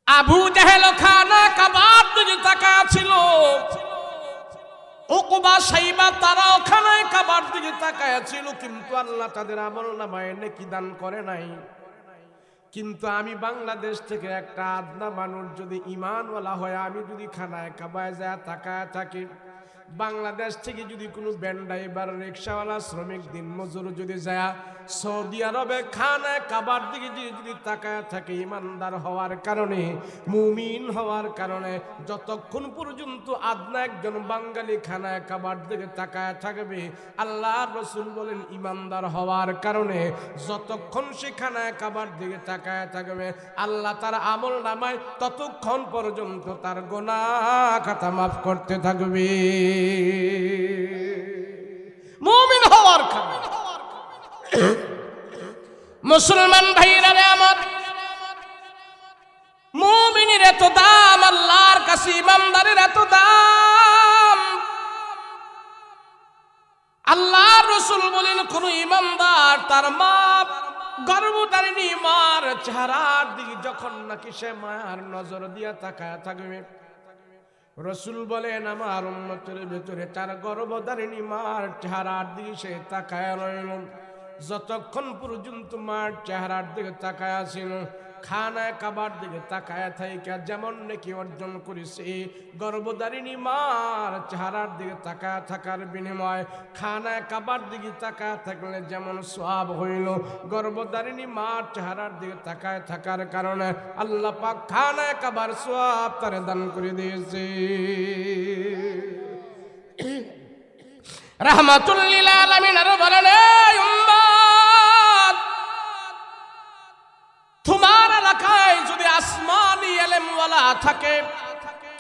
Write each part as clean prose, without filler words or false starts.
আবু জাহেল খানা কাবার দিকে তাকায় ছিল, উকবা সাইবা তারাও খানায় কাবার দিকে তাকায় ছিল, কিন্তু আল্লাহ তাদের আমলনামায় নেকি দান করে নাই। কিন্তু আমি বাংলাদেশ থেকে একটা আদনা মানুষ যদি ঈমানওয়ালা হয়, আমি যদি খানায় কাবায় যায় তাকায় থাকি, বাংলাদেশ থেকে যদি কোনো ভ্যান ড্রাইভার, রিক্সাওয়ালা, শ্রমিক, দিনমজুর যদি যায় সৌদি আরবে খানায় কাবার দিকে যদি তাকায় থাকে, ইমানদার হওয়ার কারণে, মুমিন হওয়ার কারণে, যতক্ষণ পর্যন্ত আদনা একজন বাঙালি খানায় কাবার দিকে তাকায় থাকবে, আল্লাহ রসুল বলেন ইমানদার হওয়ার কারণে যতক্ষণ সে খানায় কাবার দিকে তাকায় থাকবে, আল্লাহ তার আমল নামায় ততক্ষণ পর্যন্ত তার গুনাহ খাতা মাফ করতে থাকবে। মুমিন হওয়ার কারণে। মুসলমান ভাইরা রে আমার, মুমিনের এত দাম, আল্লাহর কাছে ইমানদারের এত দাম। আল্লাহর রাসূল বলেন কোন ইমানদার তার মা গর্ভধারিণী মার চেহারার দিকে যখন নাকি সে মায়ার নজর দিয়া তাকায় থাকবে, রাসূল বলেন আমার উম্মতের ভিতরে তার গর্ভধারিণী মার চেহারার দিকে সে তাকায় রইল, যতক্ষণ পর্যন্ত মার চেহারার দিকে তাকায় ছিল, খানায় কাবার দিকে তাকায় থাইকা যেমন নাকি অর্জন করেছে, গর্ভধারিণী মার চেহারার দিকে তাকায় থাকার বিনিময় খানায় কাবার দিকে তাকায় থাকলে যেমন সওয়াব হইল, গর্ভধারিণী মার চেহারার দিকে তাকায় থাকার কারণে আল্লাহ পাক খানায় কাবার সওয়াব তারে দান করে দিয়েছে। রাহমাতুল লিল আলামিন আর বলেন, এই উম্মত, তোমার এলাকায় যদি আসমানি ইলমওয়ালা থাকে,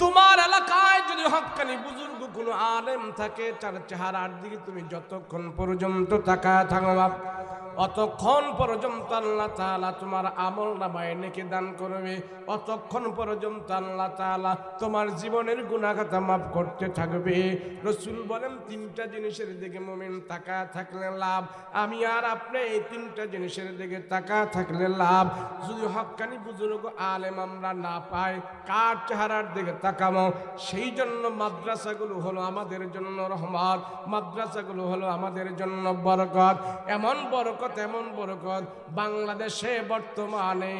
তোমার এলাকায় যদি হক্কানি বুজুর্গ কোনো আলেম থাকে, তার চেহারার দিকে তুমি যতক্ষণ পর্যন্ত তাকায় থাকবা, অতক্ষণ পর্যন্ত আল্লাহ তাআলা তোমার আমল নামায় নেকি দান করবে, অতক্ষণ পর্যন্ত আল্লাহ তাআলা তোমার জীবনের গুনাহ খাতা মাফ করতে থাকবে। রাসূল বলেন তিনটা জিনিসের দিকে মুমিন তাকায় থাকলে লাভ। আমি আর আপনি এই তিনটা জিনিসের দিকে তাকায় থাকলে লাভ। যদি হক্কানি বুজুর্গ আলেম আমরা না পাই, কার চেহারার দিকে তাকাবো? সেই জন্য মাদ্রাসাগুলো হলো আমাদের জন্য রহমত, মাদ্রাসাগুলো হলো আমাদের জন্য বরকত। এমন বরকত, এমন বরকত, বাংলাদেশে বর্তমানে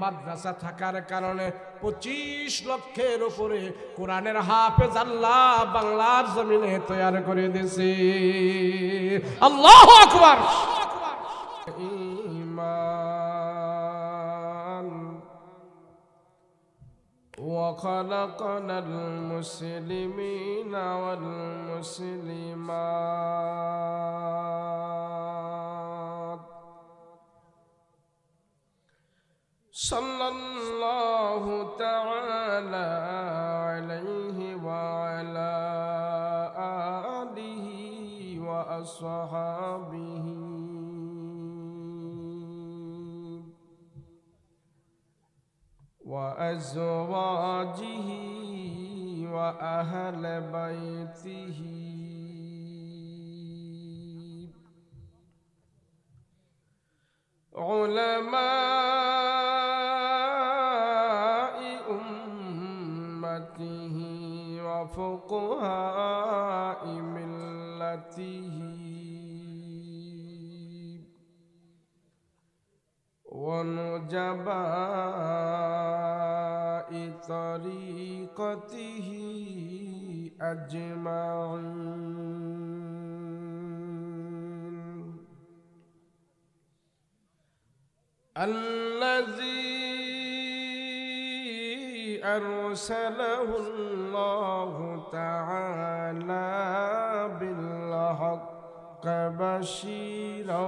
মাদ্রাসা থাকার কারণে 25 লক্ষের উপরে কোরআনের হাফেজ আল্লাহ বাংলার জমিনে তৈরি করে দিয়েছে। আল্লাহু আকবার। ঈমান وخلقنا المسلمين والمسلمات صلى الله تعالى عليه وعلى آله وأصحابه وأزواجه وأهل بيته علماء أمته وفقهاء ملته ونجباء طريقته أجمعين. الذي أرسله الله تعالى بالحق بشيرا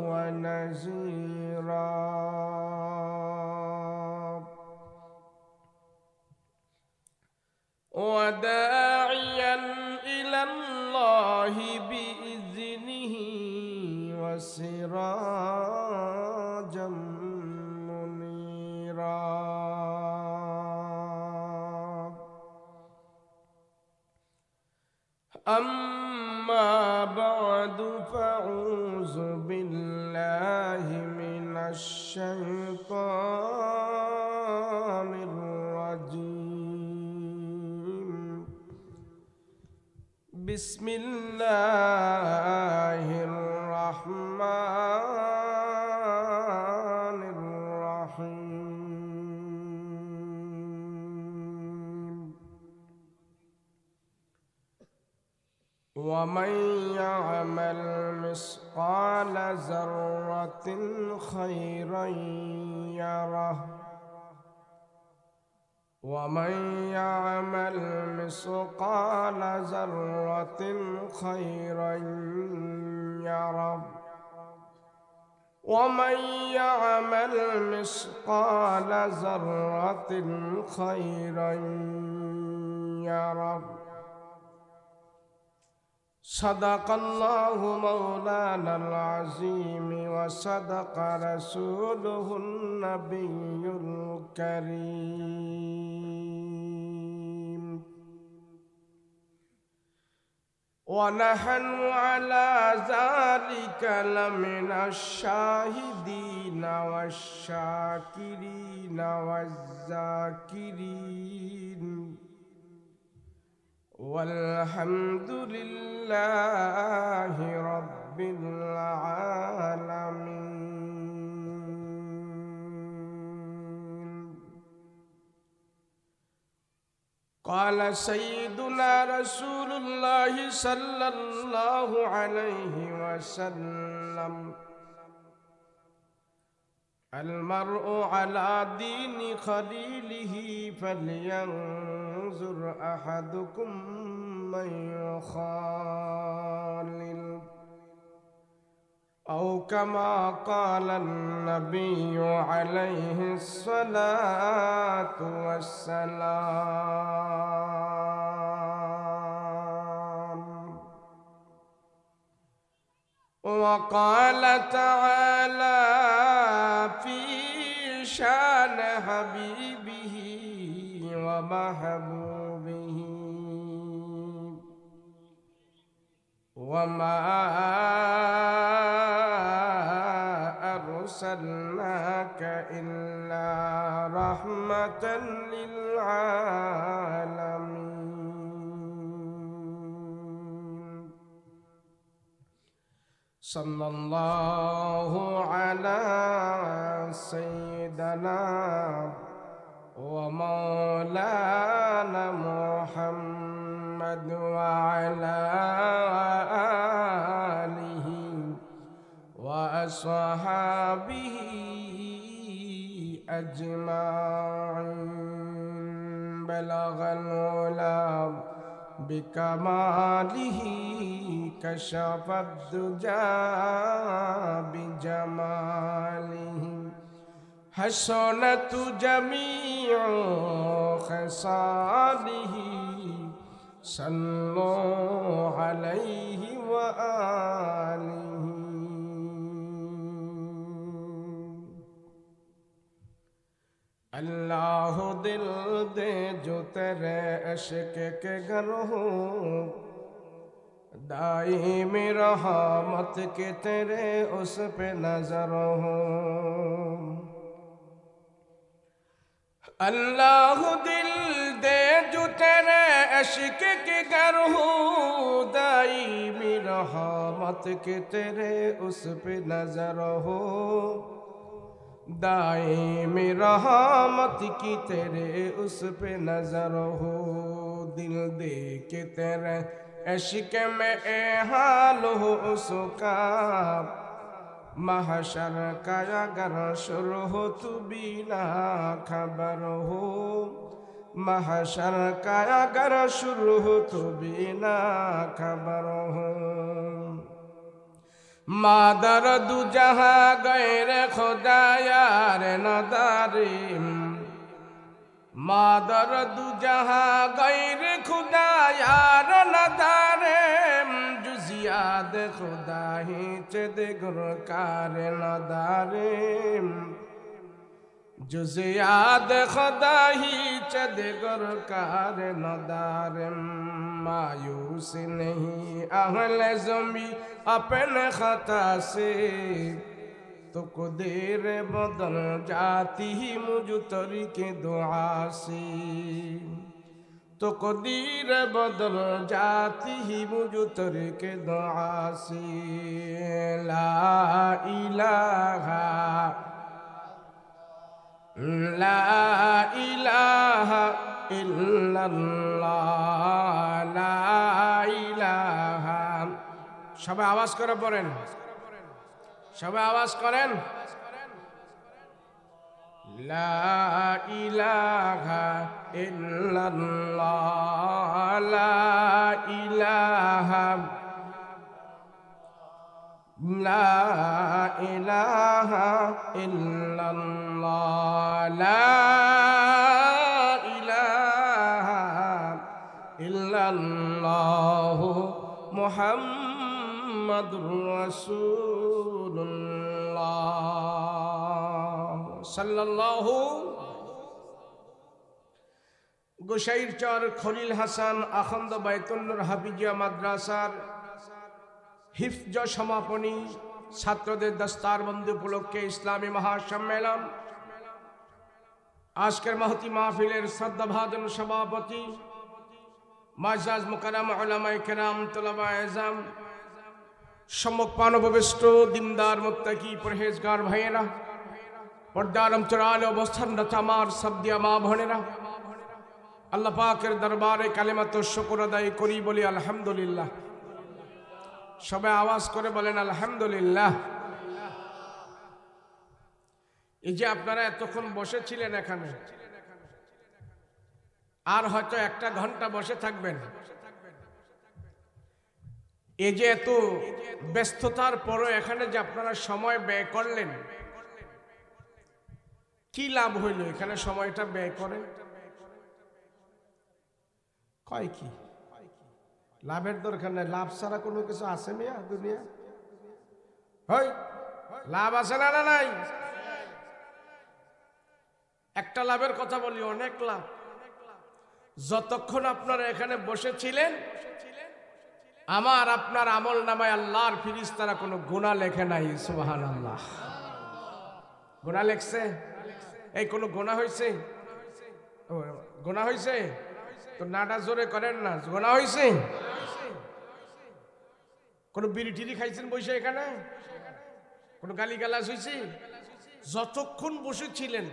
ونذيرا وداعيا إلى الله بإذنه وسراجا منيرا. أما بعد فأعوذ بالله من الشيطان الرجيم. بسم الله الرحمن الرحيم ومن يعمل مثقال ذرة خيرا يره ومن يعمل مثقال ذرة خيرا يره ومن يعمل مثقال ذرة خيرا يره صدق الله مولانا العظيم وصدق رسوله النبي الكريم ونحن على ذلك لمن الشاهدين والشاكرين والذاكرين والحمد لله رب العالمين. قال سيدنا رسول الله صلى الله عليه وسلم المرء على دين خليله فلينظر أحدكم من يخالل أو كما قال النبي عليه الصلاة والسلام. وقال تعالى في شان حبيبه ومحبوبه وما أرسلناك إلا رحمة للعالمين. صلى الله على سيدنا ومولانا محمد وعلى آله وأصحابه أجمعين. بلغ العلا بكماله كشف الدجى بجماله حسنت جميع خصاله صلوا عليه وآله. अल्लाह दिल दे जो तेरे इश्क के घर हो दाईम रहमत के तेरे उस पे नजर हो. अल्लाह दिल दे जो तेरे इश्क के घर हो दाईम रहमत के तेरे उस पे नजर हो. दाईम रहमत की तेरे उस पे नजर हो. दिल दे के तेरे इश्क में ए हाल हो उसका महशर का अगर शुरू हो तू बिना खबर हो. महशर का अगर शुरू हो तू बिना खबर हो. मादर दु जहाँ गैर खुदा यार नदारिम मादर दु जहाँ गैर खुदा यार नदारिम जुजियाद खुदा ही चद गुरकार नदारिम जुजियाद खुदा ही चद गुरकार नदारिम. मायूस नहीं अहले ज़मी अपने खता से तो कुदेर बदल जाती ही मुझ तरी के दुआ से. तकदीर बदल जाती ही मुझ तरके दुआ से ला इलाहा इल्लल्लाह ला इलाहा। সবাই আওয়াজ করে পড়েন, সবাই আওয়াজ করেন। লা ইলাহা ইল্লাল্লাহ লা ইলাহা লা ইলাহা ইল্লাল্লাহ লা ইলাহা ইল্লাল্লাহ মুহাম্মাদুর রাসূলুল্লাহ সাল্লাল্লাহু। গোসাইরচর খলিল হাসান আখন্দ বাইতুন্নুর হাফিজিয়া মাদ্রাসার হিফজ সমাপনী ছাত্রদের দস্তারবন্দি উপলক্ষে ইসলামী মহাসম্মেলন, আজকের মহতি মাহফিলের শ্রদ্ধাভাজন সভাপতি মুআজ্জাজ মুকাররম উলামায়ে কেরাম তুলাবায়ে ইলম, সম্মুখ পানববিষ্ট দিনদার মুত্তাকি পরহেজগার ভাইয়েরা, পর্দার অন্তরালে অবস্থানরত আমার সাবদিয়া মা বোনেরা, আল্লাহ পাকের দরবারে কালিমাত শুকর আদায় করি বলি আলহামদুলিল্লাহ। সবাই আওয়াজ করে বলেন আলহামদুলিল্লাহ। এই যে আপনারা এতক্ষণ বসেছিলেন এখানে, আর হয়তো একটা ঘন্টা বসে থাকবেন। এই যে এত ব্যস্ততার পরও এখানে যে আপনারা সময় ব্যয় করলেন, কি লাভ হইল এখানে সময়টা ব্যয় করে? কয় কি লাভের দরকার নাই, লাভ ছাড়া কোনো কিছু আছে মিয়া দুনিয়া? হয় লাভ আছে না নাই? একটা লাভের কথা বলি, অনেক লাভ। যতক্ষণ আপনারা এখানে বসেছিলেন, আমার আপনার আমল নামায় আল্লাহর ফেরেশতারা কোনো গুনাহ লেখে নাই। সুবহানাল্লাহ। গুনাহ লেখছে? এই কোনো গুনাহ হয়েছে? গুনাহ হয়েছে তো নাটা জোরে করেন না। গুনাহ হয়েছে? কোন বিড়ি টিড়ি খাইছেন বসে এখানে? কোন গালি গালাজ হয়েছে? যতক্ষণ বসেছিলেন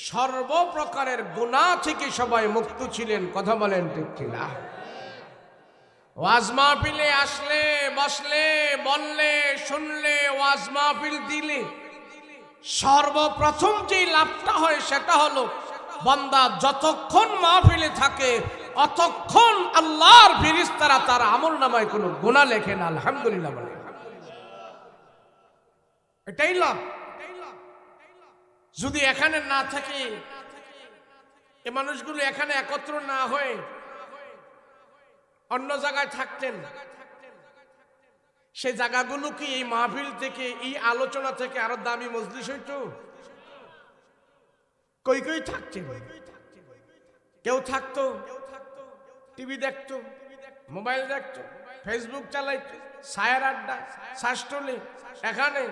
সর্বপ্রকারের গুনাহ থেকে সবাই মুক্ত ছিলেন। কথা বলেন ঠিক কিনা? ওয়াজ মাহফিলে আসলে, বসলে, বললে, শুনলে, ওয়াজ মাহফিল দিলে সর্বপ্রথম যে লাভটা হয় সেটা হলো বান্দা যতক্ষণ মাহফিলে থাকে অতক্ষণ আল্লাহর ফেরেশতারা তার আমলনামায় কোনো গুনাহ লেখে না। আলহামদুলিল্লাহ বলে, এটাই লাভ। যদি এখানে না থাকে, এই মানুষগুলো এখানে একত্র না হয়ে অন্য জায়গায় থাকতেন, সেই জায়গাগুলো কি এই মাহফিল থেকে, এই আলোচনা থেকে আরো দামি মজলিস হইতো? কই কই থাকতেন? কেউ থাকতো টিভি দেখতো, মোবাইল দেখতো, ফেসবুক চালাইতো, সায়ের আড্ডা, শাসটলে, এখানে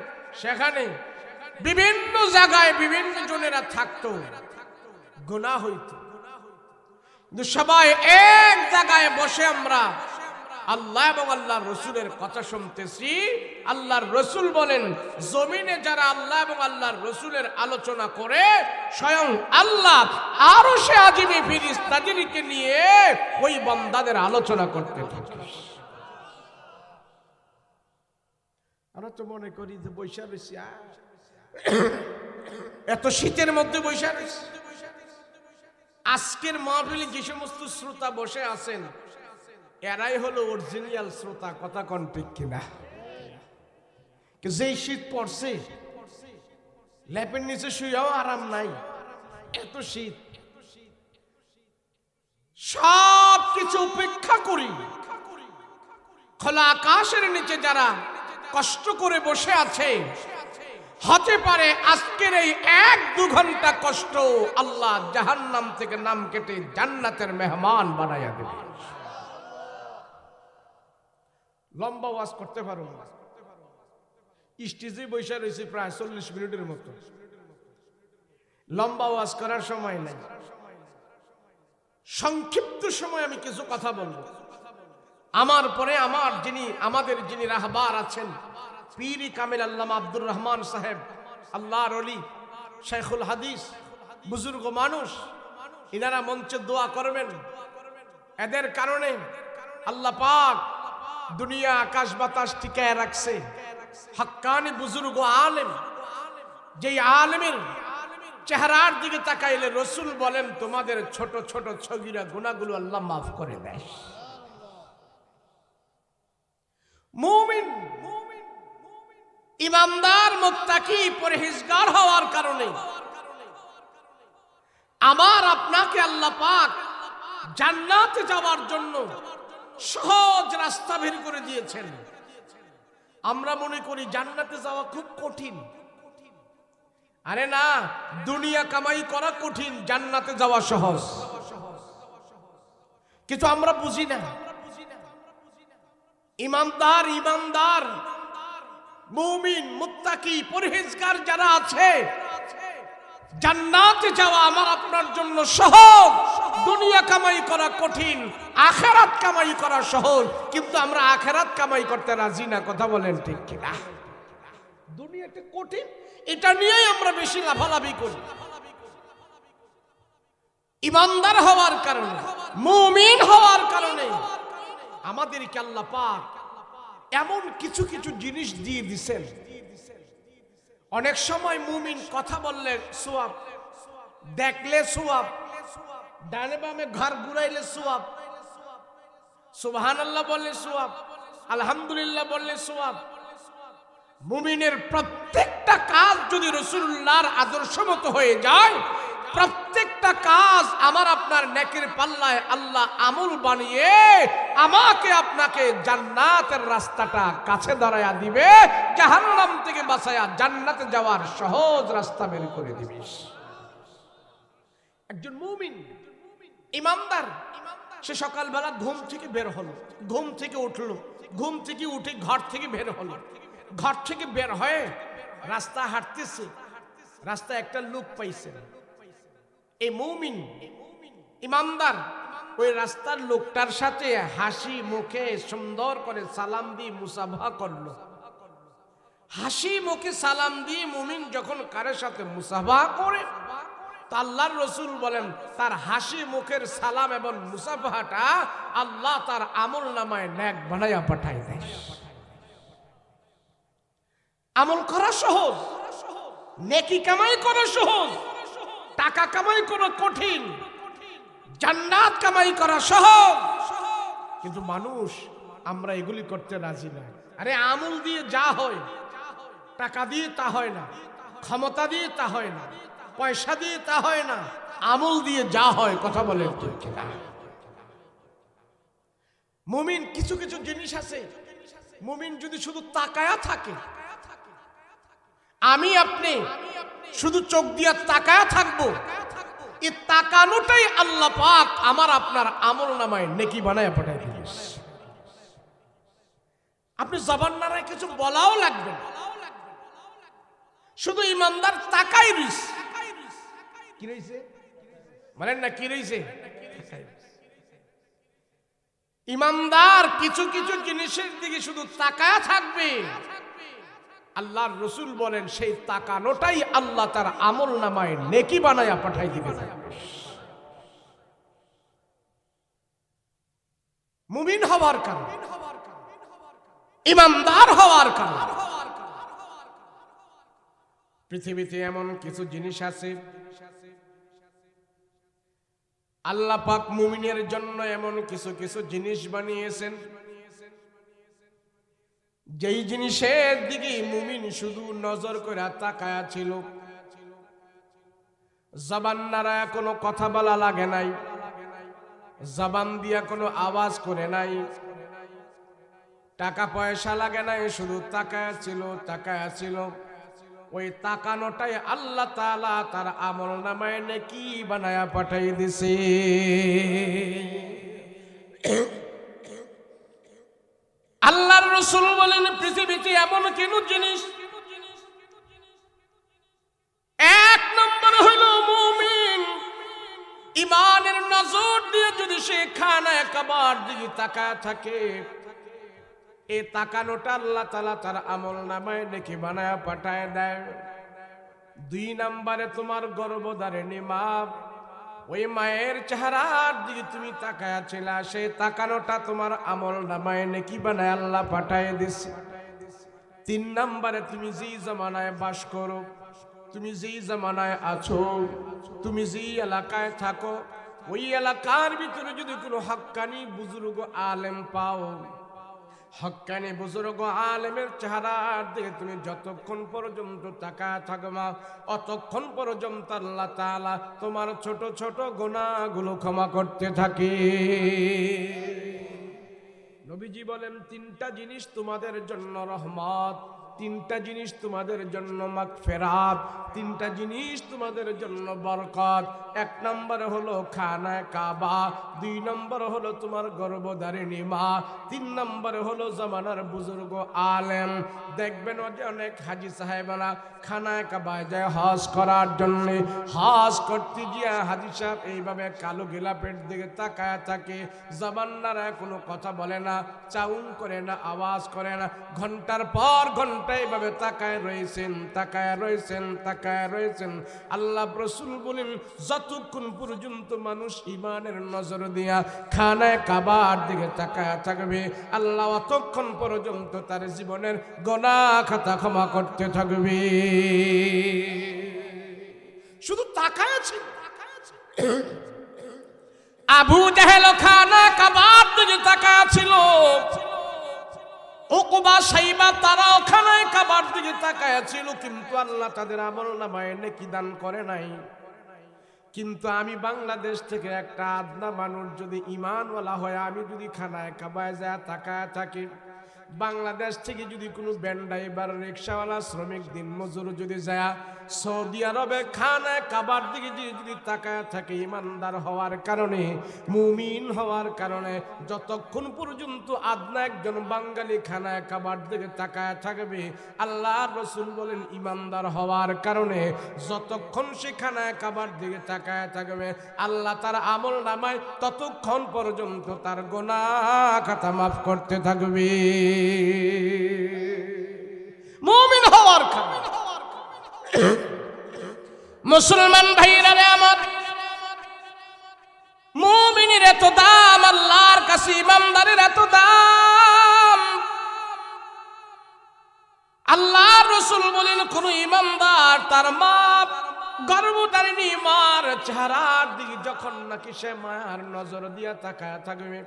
সেখানে বিভিন্ন জায়গায় বিভিন্ন জনেরা থাকতো, গুনাহ হইতো। কিন্তু সবাই এক জায়গায় বসে আমরা আল্লাহ এবং আল্লাহর রসুলের কথা শুনতেছি। আল্লাহর রসুল বলেন, জমিনে যারা আল্লাহ এবং আল্লাহর রসুলের আলোচনা করে স্বয়ং আল্লাহ আরশে আজিমে ফেরেশতাদেরকে নিয়ে ওই বান্দাদের আলোচনা করতে থাকে। আমরা তো মনে করি যে বৈশা রয়েছি, এত শীতের মধ্যে বৈশা রয়েছি। আজকের মাহফিলে যে সমস্ত শ্রোতা বসে আছেন এরাই হলো অরিজিনাল শ্রোতা। কথা কোন ঠিক কিনা? যেই শীত পড়ছে ল্যাপের নিচে শুয়েও আরাম নাই, এত শীত। সব কিছু উপেক্ষা করি খোলা আকাশের নিচে যারা কষ্ট করে বসে আছে, হতে পারে আজকের এই 1-2 ঘন্টা কষ্ট আল্লাহ জাহান্নাম থেকে নাম কেটে জান্নাতের মেহমান বানাইয়া দেবে। লম্বা ওয়াজ করতে পারো না, স্টেজে বসে রয়েছে প্রায় 40 মিনিটের মতো, লম্বা ওয়াজ করার সময় নাই। সংক্ষিপ্ত সময় আমি কিছু কথা বলবো। আমার পরে আমাদের যিনি রাহবার আছেন, পীর কামিল আল্লামা আব্দুর রহমান সাহেব, আল্লাহর ওলি, শেখুল হাদিস, বুজুর্গ মানুষ, ইনারা মঞ্চে দোয়া করবেন। এদের কারণে আল্লাহ পাক দুনিয়া আকাশ বাতাস টিকায় রাখছে। হক্কানি বুজুর্গ আলেম, যেই আলেমের চেহারার দিকে তাকাইলে রসুল বলেন তোমাদের ছোট ছোট ছগিরা গুনাহগুলো আল্লাহ মাফ করে দেয়। মুমিন, ইমানদার, মুত্তাকি, পরহেজগার হওয়ার কারণে আমার আপনাকে আল্লাহ পাক জান্নাতে যাওয়ার জন্য সহজ রাস্তা বের করে দিয়েছেন। আমরা মনে করি জান্নাতে যাওয়া খুব কঠিন। আরে না, দুনিয়া কামাই করা কঠিন, জান্নাতে যাওয়া সহজ। কিন্তু আমরা বুঝি না। ইমানদার, মুমিন, মুত্তাকি, পরহেজগার যারা আছে, জান্নাতে যাওয়া আমার আপনার জন্য সহজ। দুনিয়া কামাই করা কঠিন, আখিরাত কামাই করা সহজ। কিন্তু আমরা আখিরাত কামাই করতে রাজি না। কথা বলেন ঠিক কিনা? দুনিয়াটা কঠিন, এটা নিয়েই আমরা বেশি লাফালাফি করি। ইমানদার হওয়ার কারণে, মুমিন হওয়ার কারণে আমাদেরকে আল্লাহ পাক এমন কিছু কিছু জিনিস দিয়ে দিছেন। অনেক সময় মুমিন কথা বললে সওয়াব, দেখলে সওয়াব, ডানে বামে ঘর ঘুরাইলে সওয়াব, সুবহানাল্লাহ বললে সওয়াব, আলহামদুলিল্লাহ বললে সওয়াব। মুমিনের প্রত্যেকটা কাজ যদি রাসূলুল্লাহর আদর্শ মতো হয়ে যায়, প্রত্যেকটা কাজ আমার আপনার নেকির পাল্লায় আল্লাহ আমল বানিয়ে আমাকে আপনাকে জান্নাতের রাস্তাটা কাছে দাঁড়ায়া দিবে, জাহান্নাম থেকে বাঁচায়া জান্নাতে যাওয়ার সহজ রাস্তা বের করে দিবে। একজন মুমিন, ইমানদার, সে সকালবেলা ঘুম থেকে বের হলো, ঘুম থেকে উঠলো, ঘুম থেকে উঠে ঘর থেকে বের হলো, ঘর থেকে বের হয়ে রাস্তা হাঁটতেছে, রাস্তায় একটা লোক পাইছে। এই মুমিন, ইমানদার ওই রাস্তার লোকটার সাথে হাসি মুখে সুন্দর করে সালাম দিয়ে মুসাফা করলো। হাসি মুখে সালাম দিয়ে মুমিন যখন কারোর সাথে মুসাফা করে, তা আল্লাহর রাসূল বলেন তার হাসি মুখের সালাম এবং মুসাফাটা আল্লাহ তার আমল নামায় নেক বানায়া পাঠায় দেয়। আমল করা সহজ, নেকি কামাই করা সহজ, টাকা কামাই করা কঠিন, জান্নাত কামাই করা সহজ। কিন্তু মানুষ আমরা এগুলি করতে রাজি না। আরে আমল দিয়ে যা হয়, টাকা দিয়ে তা হয় না, ক্ষমতা দিয়ে তা হয় না, পয়সা দিয়ে তা হয় না, আমল দিয়ে যা হয়। কথা বলেন ঠিক না? মুমিন কিছু কিছু জিনিস আছে, মুমিন যদি শুধু তাকায়া থাকে, আমি আপনি শুধু চোখ দিয়া তাকায়া থাকবো, এই তাকানোটাই আল্লাহ পাক আমার আপনার আমল নামায় নেকি বানায় পাঠায় দিবে। আপনি জবান নাড়ায় কিছু বলাও লাগবে না, শুধু ইমানদার তাকাই রইছে। কি রইছে বলেন না? কি রইছে? ইমানদার কিছু কিছু জিনিসের দিকে শুধু তাকায়া থাকবে। আল্লাহর রাসূল বলেন সেই তাকানোটাই আল্লাহ তার আমল নামায় নেকি বানায়া পাঠাই দিবে। মুমিন হওয়ার কারণে, ইমানদার হওয়ার কারণে পৃথিবীতে এমন কিছু জিনিস আছে আল্লাহ পাক মুমিনের জন্য এমন কিছু কিছু জিনিস বানিয়েছেন, যেই জিনিসের দিকে মুমিন শুধু নজর করে তাকায়া ছিল। জবান নাড়ায়া কোনো কথা বলা লাগে নাই, জবান দিয়া কোনো আওয়াজ করে নাই, টাকা পয়সা লাগে নাই, শুধু তাকায়া ছিল। ওই তাকানোটাই আল্লাহ তাআলা তার আমল নামায় নেকি বানায়া পাঠাই দিছে। আল্লাহর রাসূল বলেন পৃথিবীতে এমন কোন জিনিস, এক নম্বর হলো মুমিন ইমানের নজর দিয়ে যদি সে খানায় কাবার দিকে তাকায় থাকে, এই তাকানোটা আল্লাহ তাআলা তার আমল নামায় নেকি বানায় পাঠায় দেয়। 2 নম্বরে তোমার গর্ভধারিণী মা, ওই মায়ের চেহারার দিকে তুমি তাকায় ছিলা, সেই তাকানোটা তোমার আমল নামায় নেকি বানায় আল্লাহ পাঠায় দিছে। 3 নম্বরে তুমি যেই জামানায় বাস করো, তুমি যেই জামানায় আছো, তুমি যেই এলাকায় থাকো, ওই এলাকার ভিতরে যদি কোনো হক্কানি বুজুর্গ আলেম পাও, হক্কানি বুজুর্গ আলেমের চেহারার দিকে তুমি যতক্ষণ পর্যন্ত তাকায় থাকবা, অতক্ষণ পর্যন্ত আল্লাহ তাআলা তোমার ছোট ছোট গুনাহগুলো ক্ষমা করতে থাকে। নবীজি বলেন 3টা জিনিস তোমাদের জন্য রহমত, 3টা জিনিস তোমাদের জন্য মাগফিরাত, 3টা জিনিস তোমাদের জন্য বরকত। 1 নম্বর হলো খানায় কাবা, 2 নম্বর হলো তোমার গর্ভধারিণী মা, 3 নম্বর হলো জামানার বুজুর্গ আলেম। দেখবেন যে অনেক হাজী সাহেবরা খানায় কাবায় যায় হজ করার জন্য, হজ করতে গিয়ে হাজী সাহেব এইভাবে কালো গিলাপের দিকে তাকায় থাকে, জবানরা কোনো কথা বলে না, চাউন করে না, আওয়াজ করে না, ঘন্টার পর ঘন্টা এইভাবে তাকায় রয়েছেন, তাকায় রয়েছেন, তাকায় রয়েছেন। আল্লাহ রাসূল বলেন যতক্ষণ পর্যন্ত মানুষ ঈমানের নজর দিয়া খানায় কাবার দিকে তাকায় থাকবে, আল্লাহ ততক্ষণ পর্যন্ত তার জীবনের গুনাহ খাতা ক্ষমা করতে থাকবে। শুধু তাকায় আছে। আবু জাহেল খানায় কাবার দিকে তাকায় ছিল, উকবা সাইবা তারাও খানায় কাবার দিকে তাকায় ছিল, কিন্তু আল্লাহ তাদের আমলনামায় নেকি দান করে নাই। কিন্তু আমি বাংলাদেশ থেকে একটা আদনা মানুষ যদি ঈমানওয়ালা হয়, আমি যদি খানায় কাবায় যায় তাকায় থাকি, বাংলাদেশ থেকে যদি কোনো ভ্যান ড্রাইভার, রিক্সাওয়ালা, শ্রমিক, দিন মজুর যদি যায় সৌদি আরবে খানায় কাবার দিকে যদি তাকায় থাকে, ইমানদার হওয়ার কারণে, মুমিন হওয়ার কারণে, যতক্ষণ পর্যন্ত আদনা একজন বাঙালি খানায় কাবার দিকে তাকায় থাকবে, আল্লাহর রাসূল বলেন ইমানদার হওয়ার কারণে যতক্ষণ সে খানায় কাবার দিকে তাকায় থাকবে, আল্লাহ তার আমল নামায় ততক্ষণ পর্যন্ত তার গুনাহ খাতা মাফ করতে থাকবে। মুমিন হওয়ার কারণে। মুসলমান ভাইরা রে আমার, মুমিনের এত দাম, আল্লাহর কাছে ইমানদারের এত দাম। আল্লাহর রাসূল বলেন কোন ইমানদার তার মা গর্ভধারিণী মার চেহারার দিকে যখন নাকি সে মায়ার নজর দিয়া তাকায় থাকবে,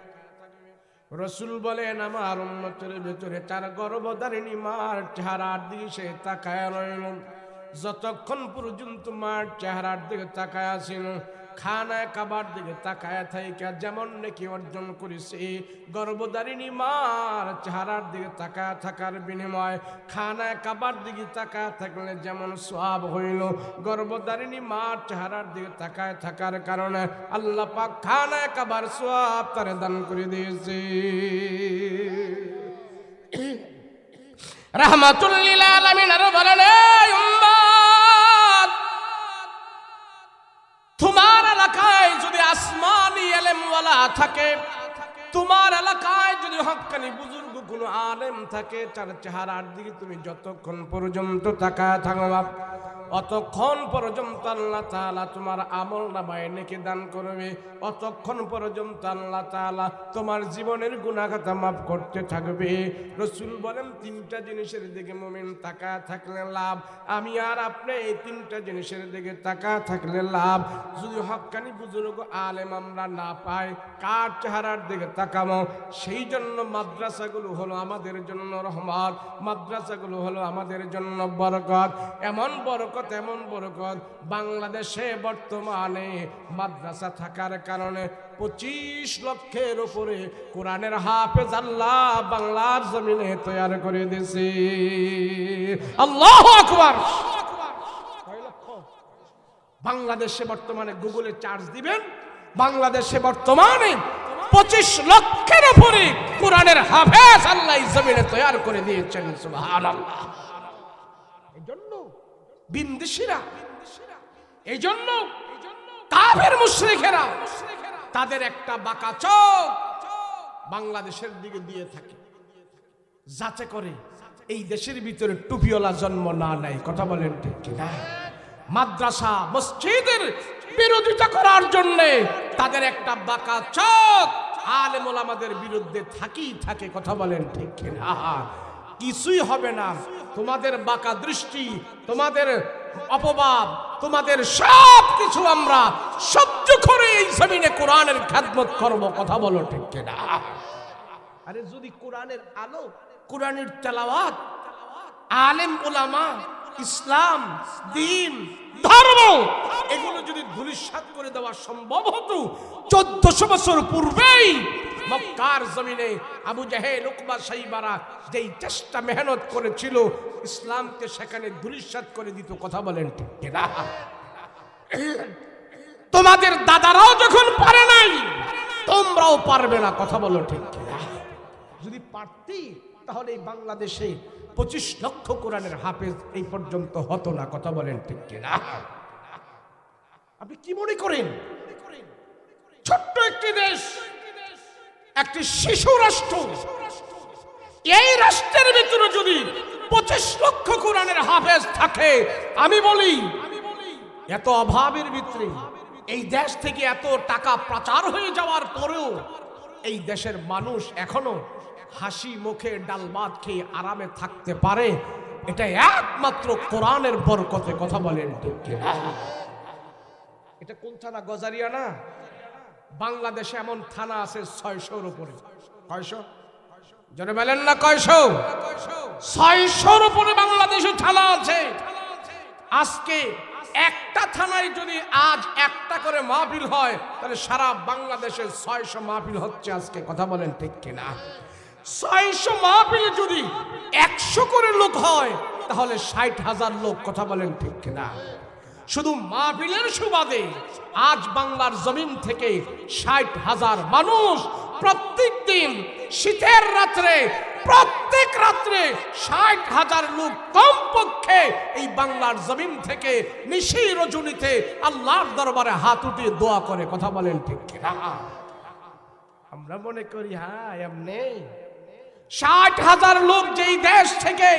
রাসূল বলেন আমার উম্মতের ভিতরে তার গর্ভধারিণী মার চেহারার দিকে সে তাকায় রইল, যতক্ষণ পর্যন্ত মার চেহারার দিকে তাকায় ছিল, খানায় কাবার দিকে তাকায় থাইকা যেমন নাকি অর্জন করেছে, গর্ভধারিণী মার চেহারার দিকে তাকায় থাকার বিনিময় খানায় কাবার দিকে তাকায় থাকলে যেমন সওয়াব হইল, গর্ভধারিণী মার চেহারার দিকে তাকায় থাকার কারণে আল্লাহ পাক খানায় কাবার সওয়াব তারে দান করে দিয়েছে। রাহমাতুল লিল আলামিন আর বলেন উম্মত, তোমার এলাকায় যদি আসমানি ইলমওয়ালা থাকে, তোমার এলাকায় যদি হক্কানি বুজুর্গ কোনো আলেম থাকে, তার চেহারার দিকে তুমি যতক্ষণ পর্যন্ত তাকায় থাকবা, অতক্ষণ পর্যন্ত আল্লাহ তাআলা তোমার আমল নামায় নেকি দান করবে, অতক্ষণ পর্যন্ত আল্লাহ তাআলা তোমার জীবনের গুনাহ খাতা মাফ করতে থাকবে। রাসূল বলেন 3টা জিনিসের দিকে মুমিন তাকায় থাকলে লাভ। আমি আর আপনি এই 3টা জিনিসের দিকে তাকায় থাকলে লাভ। যদি হক্কানি বুজুর্গ আলেম আমরা না পাই, কার চেহারার দিকে তাকাবো? সেই জন্য মাদ্রাসাগুলো হলো আমাদের জন্য রহমত, মাদ্রাসাগুলো হলো আমাদের জন্য বরকত। এমন বরকত, এমন বরকত, বাংলাদেশে বর্তমানে মাদ্রাসা থাকার কারণে 25 লক্ষের উপরে কোরআনের হাফেজ আল্লাহ বাংলার জমিনে তৈরি করে দিয়েছে। আল্লাহু আকবার। বাংলাদেশে বর্তমানে গুগলে চার্জ দিবেন, বাংলাদেশে বর্তমানে 25 লক্ষের উপরে কোরআনের হাফেজ আল্লাহ জমিনে তৈরি করে দিয়েছেন। সুবহানাল্লাহ। এজন্য বিন্দেশীরা, এজন্য কাফের মুশরিকেরা তাদের একটা বাঁকা চোখ বাংলাদেশের দিকে দিয়ে থাকে, যাতে করে এই দেশের ভিতরে টুপিওয়ালা জন্ম না নেয়। কথা বলেন ঠিক কিনা? মাদ্রাসা মসজিদের বিরোধিতা করার জন্য তাদের একটা বাঁকা চোখ আলেম ওলামাদের বিরুদ্ধে থাকে। কথা বলেন ঠিক কিনা? কিছুই হবে না। তোমাদের বাঁকা দৃষ্টি, তোমাদের অপবাদ, তোমাদের সব কিছু আমরা সহ্য করে এই জমিনে কোরআনের খেদমত করব। কথা বলো ঠিক কিনা? আরে যদি কোরআনের আলো, কোরআনের তেলাওয়াত, আলেম ওলামা, ইসলাম, দ্বীন, ধর্ম এগুলো যদি ধূলিসাৎ করে দেওয়া সম্ভব হতো 1400 বছর পূর্বেই মক্কার জমিনে আবু জাহেল, উকবা, সাইবারা যেই চেষ্টা মেহনত করেছিল ইসলামকে সেখানে ধূলিসাৎ করে দিত। কথা বলেন ঠিক কিনা? তোমাদের দাদারাও যখন পারে নাই, তোমরাও পারবে না। কথা বলো ঠিক কিনা? যদি পারতি তাহলে এই বাংলাদেশে 25 লক্ষ কোরআনের হাফেজ এই পর্যন্ত হতো না। কথা বলেন ঠিক কিনা? আপনি কি মনে করেন ছোট্ট একটি দেশ, একটি শিশু রাষ্ট্র, এই রাষ্ট্রের ভিতরে যদি 25 লক্ষ কোরআনের হাফেজ থাকে, আমি বলি এত অভাবের ভিতরে এই দেশ থেকে এত টাকা পাচার হয়ে যাওয়ার পরেও এই দেশের মানুষ এখনো হাসি মুখে ডাল ভাত খেয়ে আরামে থাকতে পারে, এটা একমাত্র কোরআনের বরকতে। কথা বলেন ঠিক কিনা? এটা কোন থানা? গজারিয়া না? বাংলাদেশে এমন থানা আছে 600-র উপরে। কয়শো? জনে বলেন না কয়শো? 600-র উপরে বাংলাদেশে থানা আছে। আজকে একটা থানায় যদি আজ একটা করে মাহফিল হয়, তাহলে সারা বাংলাদেশে 600 মাহফিল হচ্ছে আজকে। কথা বলেন ঠিক কিনা? 600 মাহফিলে যদি 100 করে লোক হয়, তাহলে 60,000 লোক। কথা বলেন ঠিক কিনা? শুধু মাহফিলের সুবাদে আজ বাংলার জমিন থেকে 60,000 মানুষ প্রত্যেক দিন শীতের রাত্রে, প্রত্যেক রাত্রে 60,000 লোক কমপক্ষে এই বাংলার জমিন থেকে নিশি রজনীতে আল্লাহর দরবারে হাত উঠিয়ে দোয়া করে। কথা বলেন ঠিক কিনা? আমরা মনে করি হ্যাঁ এমনি 60,000 লোক যেই দেশ থেকে,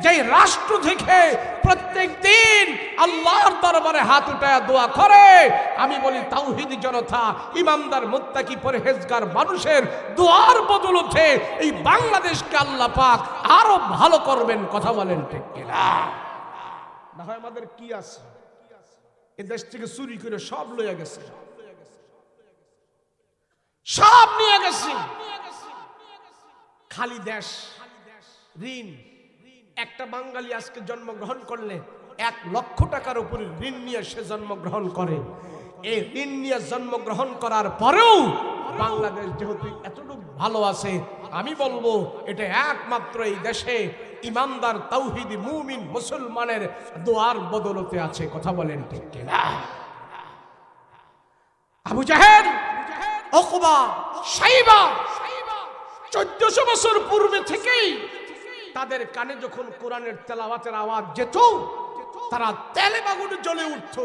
যেই রাষ্ট্র থেকে প্রত্যেক দিন আল্লাহর দরবারে হাত উঠায় দোয়া করে, আমি বলি তাওহীদি জনতা, ইমানদার, মুত্তাকি, পরহেজগার মানুষের দোয়ার বদৌলতে এই বাংলাদেশকে আল্লাহ পাক আরো ভালো করবেন। কথা বলেন ঠিক কিনা? না হয় আমাদের কি আছে? এই দেশ থেকে চুরি করে সব লইয়া গেছে, সব নিয়ে গেছে। খালি দেশ, ঋণ। একটা বাঙালি আজকে জন্মগ্রহণ করলে 1 লক্ষ টাকার উপরে ঋণ নিয়ে সে জন্মগ্রহণ করে। এই ঋণ নিয়ে জন্মগ্রহণ করার পরেও বাংলাদেশ যেহেতু এতটুকু ভালো আছে, আমি বলবো এটা একমাত্র এই দেশে ইমানদার, তাওহীদি, মুমিন, মুসলমানের দোয়ার বদলতে আছে। কথা বলেন ঠিক কিনা? আবু জাহেল, উকবা, সাইবা 1400 বছর পূর্বে থেকেই তাদের কানে যখন কোরআনের তেলাওয়াতের আওয়াজ যেত, তারা তেলে বাগুনে জ্বলে উঠত,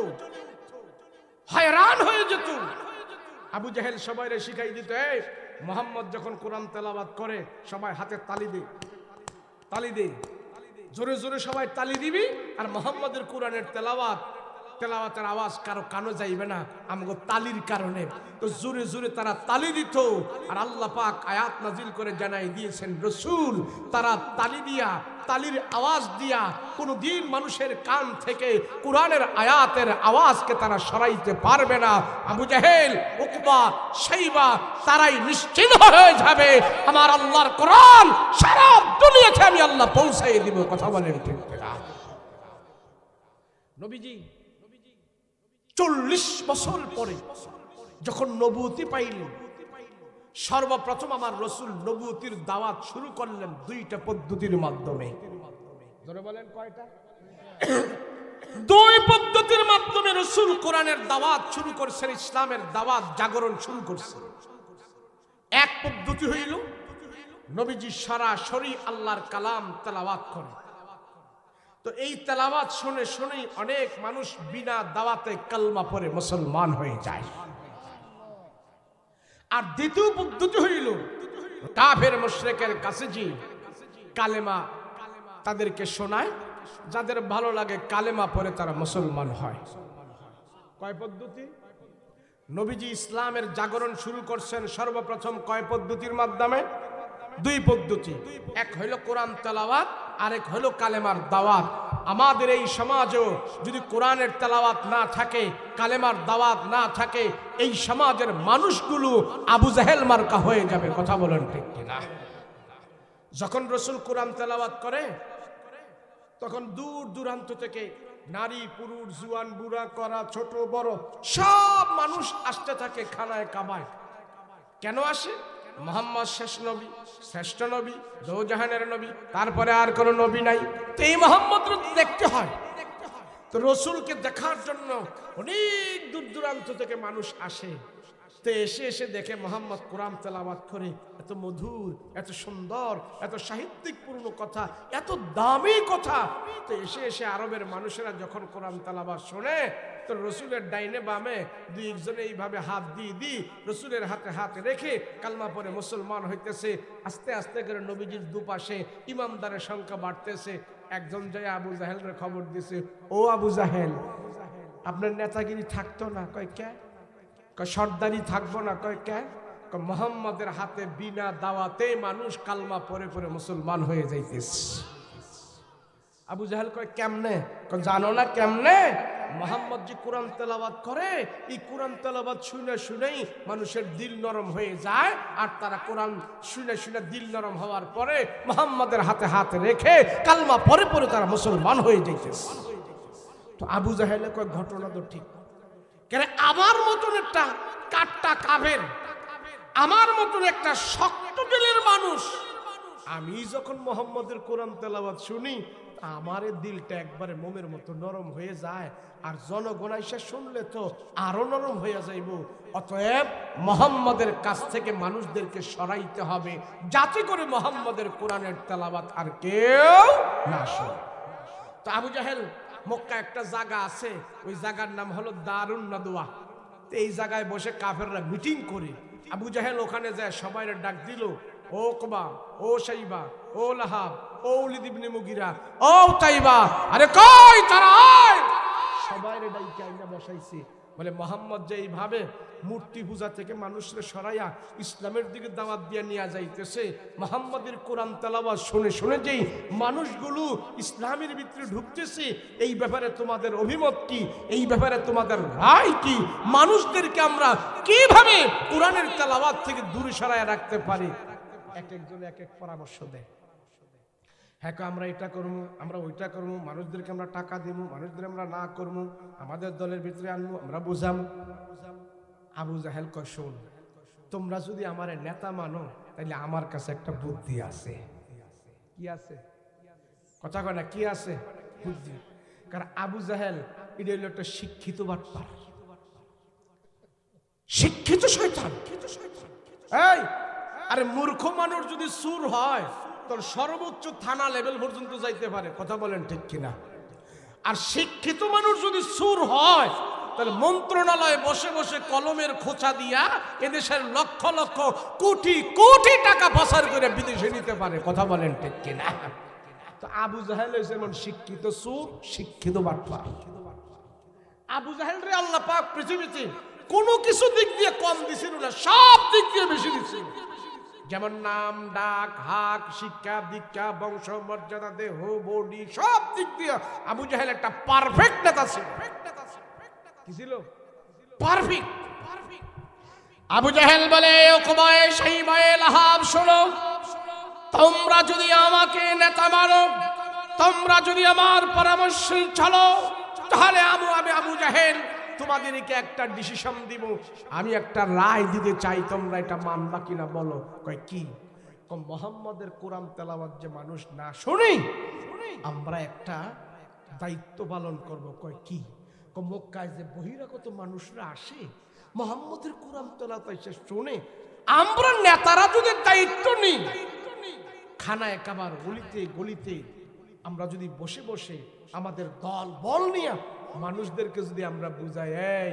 হয়রান হয়ে যেত। আবু জাহেল সবাইরে শিখাই দিত, এই মুহাম্মদ যখন কোরআন তেলাওয়াত করে সবাই হাতে তালি দে, তালি দে, জোরে জোরে সবাই তালি দিবি। আর মুহাম্মদের কোরআনের তেলাওয়াতের আওয়াজ কারো কানে যাইবে না আমগো তালির কারণে। তো জোরে জোরে তারা তালি দিত। আর আল্লাহ পাক আয়াত নাজিল করে জানাই দিয়েছেন, রাসূল তারা তালি দিয়া, তালির আওয়াজ দিয়া কোনদিন মানুষের কান থেকে কোরআনের আয়াতের আওয়াজকে তারা সরাইতে পারবে না। আবু জাহেল, উকবা, সাইবা তারাই নিশ্চিন্ত হয়ে যাবে, আমার আল্লাহর কোরআন সারা দুনিয়াতে আমি আল্লাহ পৌঁছাই দিব। কথা বলেন ঠিক না? নবীজি 40 বছর পরে যখন নবুয়তি পাইলেন, সর্বপ্রথম আমার রাসূল নবুয়তির দাওয়াত শুরু করলেন 2টা পদ্ধতির মাধ্যমে। ধরে বলেন কয়টা? 2 পদ্ধতির মাধ্যমে রাসূল কোরআনের দাওয়াত শুরু করেছেন, ইসলামের দাওয়াত জাগরণ শুরু করছেন। এক পদ্ধতি হইল নবীজি সরাসরি আল্লাহর কালাম তেলাওয়াত করে। তো এই তেলাওয়াত শুনে শুনেই অনেক মানুষ বিনা দাওয়াতে কালমা পড়ে মুসলমান হয়ে যায়। আর দ্বিতীয় পদ্ধতি হইল কাফের মুশরিকের কাছে যে কালেমা তাদেরকে শোনায়, যাদের ভালো লাগে কালেমা পড়ে তারা মুসলমান হয়। কয় পদ্ধতি? নবীজি ইসলামের জাগরণ শুরু করছেন সর্বপ্রথম কয় পদ্ধতির মাধ্যমে? দুই পদ্ধতি। এক হইল কোরআন তেলাওয়াত, আরেক হইল কালেমার দাওয়াত। আমাদের এই সমাজেও যদি কোরআনের তেলাওয়াত না থাকে, কালেমার দাওয়াত না থাকে, এই সমাজের মানুষগুলো আবু জাহেল মার্কা হয়ে যাবে। কথা বলেন ঠিক কিনা? যখন রসুল কোরআন তেলাওয়াত করে তখন দূর দূরান্ত থেকে নারী পুরুষ জুয়ান বুড়া করা ছোট বড় সব মানুষ আসতে থাকে খানায় কাবায়। কেন আসে? মুহাম্মদ শেষ নবী, শ্রেষ্ঠ নবী, দোজাহানের নবী, তারপরে আর কোনো নবী নাই। তো এই মুহাম্মদ দেখতে হয়, তো রসুলকে দেখার জন্য অনেক দূর দূরান্ত থেকে মানুষ আসে। তো এসে এসে দেখে মুহাম্মদ কোরআন তেলাওয়াত করে, এত মধুর, এত সুন্দর, এত সাহিত্যিকপূর্ণ কথা, এত দামি কথা। তো এসে এসে আরবের মানুষেরা যখন কোরআন তেলাওয়াত শোনে, তো রসুলের ডাইনে বামে দুই একজনে এইভাবে হাত দিয়ে রসুলের হাতে হাত রেখে কালমা পরে মুসলমান হইতেছে। আস্তে আস্তে করে নবীজির দুপাশে ইমামদারের সংখ্যা বাড়তেছে। একজন যায় আবু জাহেলের খবর দিছে, ও আবু জাহেল, আপনার নেতাগিরি থাকতো না? কয় কে? সর্দারি থাকবো না? কয় কে? মুহাম্মাদের হাতে বিনা দাওয়াতে মানুষ কালমা পরে পরে মুসলমান হয়ে যাইতেছে। আবু জাহেল কয় কেমনে? জানো না কেমনে? মুহাম্মদ যে কোরআন তেলাওয়াত করে, এই কোরআন তেলাওয়াত শুনে শুনেই মানুষের দিল নরম হয়ে যায়। আর তারা কোরআন শুনে শুনে দিল নরম হওয়ার পরে মুহাম্মাদের হাতে হাত রেখে কালমা পরে পরে তারা মুসলমান হয়ে যাইতেছে। তো আবু জাহেলে কয় ঘটনা তো ঠিক, কেন আমার মতন একটা কাট্টা কাফের, আমার মতন একটা শক্ত দিলের মানুষ, আমি যখন মুহাম্মদের কোরআন তেলাওয়াত শুনি আমার দিলটা একবারে মোমের মতো নরম হয়ে যায়, আর জনগণ এসে শুনলে তো আরো নরম হয়ে যাইব। অতএব মুহাম্মদের কাছ থেকে মানুষদেরকে সরাইতে হবে, যাতে করে মুহাম্মদের কোরআনের তেলাওয়াত আর কেউ না শোনে। তো আবু জাহেল মক্কা একটা জায়গা আছে, ওই জায়গার নাম হলো দারুন নাদওয়া। এই জায়গায় বসে কাফেররা মিটিং করে। আবু জাহেল ওখানে যায়, সবাই ডাক দিল, ও ওকবা, ও শাইবা, ও লাহাব, ও ওলীদ ইবনে মুগীরা, ও তাইবা, আরে কই তারা আয়। সবাই ডাইকে আইনা বসাইছে। বলে মুহাম্মদ যে এইভাবে মূর্তি পূজা থেকে মানুষরা সরাইয়া ইসলামের দিকে দাওয়াত দিয়ে নিয়ে যাইতেছে, মুহাম্মদের কোরআন তেলাওয়াত শুনে শুনে যেই মানুষগুলো ইসলামের ভিতরে ঢুকতেছে, এই ব্যাপারে তোমাদের অভিমত কি? এই ব্যাপারে তোমাদের রায় কি? মানুষদেরকে আমরা কিভাবে কোরআনের তেলাওয়াত থেকে দূরে সরাইয়া রাখতে পারি? এক একজন এক এক পরামর্শ দেয়। হ্যাঁ, আমরা এটা করবো, আমরা ওইটা করবো, মানুষদেরকে আমরা টাকা দেবো, মানুষদের আমরা না করবো, আমাদের দলের ভিতরে আনবো, আমরা বুঝাবো। আবু জাহেল কয়, শোন, তোমরা যদি আমার নেতা মানো তাহলে আমার কাছে একটা বুদ্ধি আছে। কি আছে? কথা কয় না, কি আছে? বুদ্ধি। কারণ আবু জাহেল এটা হলো একটা শিক্ষিত বাটপার, শিক্ষিত শয়তান। এই আরে মূর্খ মানুষ যদি সুর হয় তোর সর্বোচ্চ থানা লেভেল পর্যন্ত যাইতে পারে। কথা বলেন ঠিক কিনা? আর শিক্ষিত মানুষ যদি সুর হয় তাহলে মন্ত্রণালয়ে বসে বসে কলমের খোঁচা দিয়া এদেশের লক্ষ লক্ষ কোটি কোটি টাকা পাচার করে বিদেশে নিতে পারে। কথা বলেন ঠিক কিনা? তো আবু জাহেল হইছে এমন শিক্ষিত সুর, শিক্ষিত বাটপার। আবু জাহেল রে আল্লাহ পাক পৃথিবীতে কোনো কিছু দিক দিয়ে কম দিছিল না, সব দিক দিয়ে বেশি দিছিল। যেমন নাম ডাক হাক শিক্ষা দীক্ষা বংশ মর্যাদা দেহ বডি সব দিক দিয়ে আবু জাহেল একটা পারফেক্ট নেতা ছিল। কি ছিল? পারফেক্ট। আবু জাহেল বলে, ওকবা শাইবা লাহাব, শোনো, তোমরা যদি আমাকে নেতা মানো, তোমরা যদি আমার পরামর্শ চলো, তাহলে আমি আবু জাহেল তোমাদেরকে একটা ডিসিশন দিব, আমি একটা রায় দিতে চাই, তোমরা এটা মানবা কিনা বলো। কয় কি? মুহাম্মদের কোরআন তেলাওয়াত যে মানুষ না শুনি, আমরা একটা দায়িত্ব পালন করব। কয় কি? মক্কায় যে বহিরাগত মানুষরা আসে মুহাম্মদের কোরআন তেলাওয়াত এসে শুনে, আমরা নেতারা যদি দায়িত্ব নিই, খানায় কাবার গলিতে গলিতে আমরা যদি বসে বসে আমাদের দল বল নিয়ে মানুষদেরকে যদি আমরা বুঝাই, এই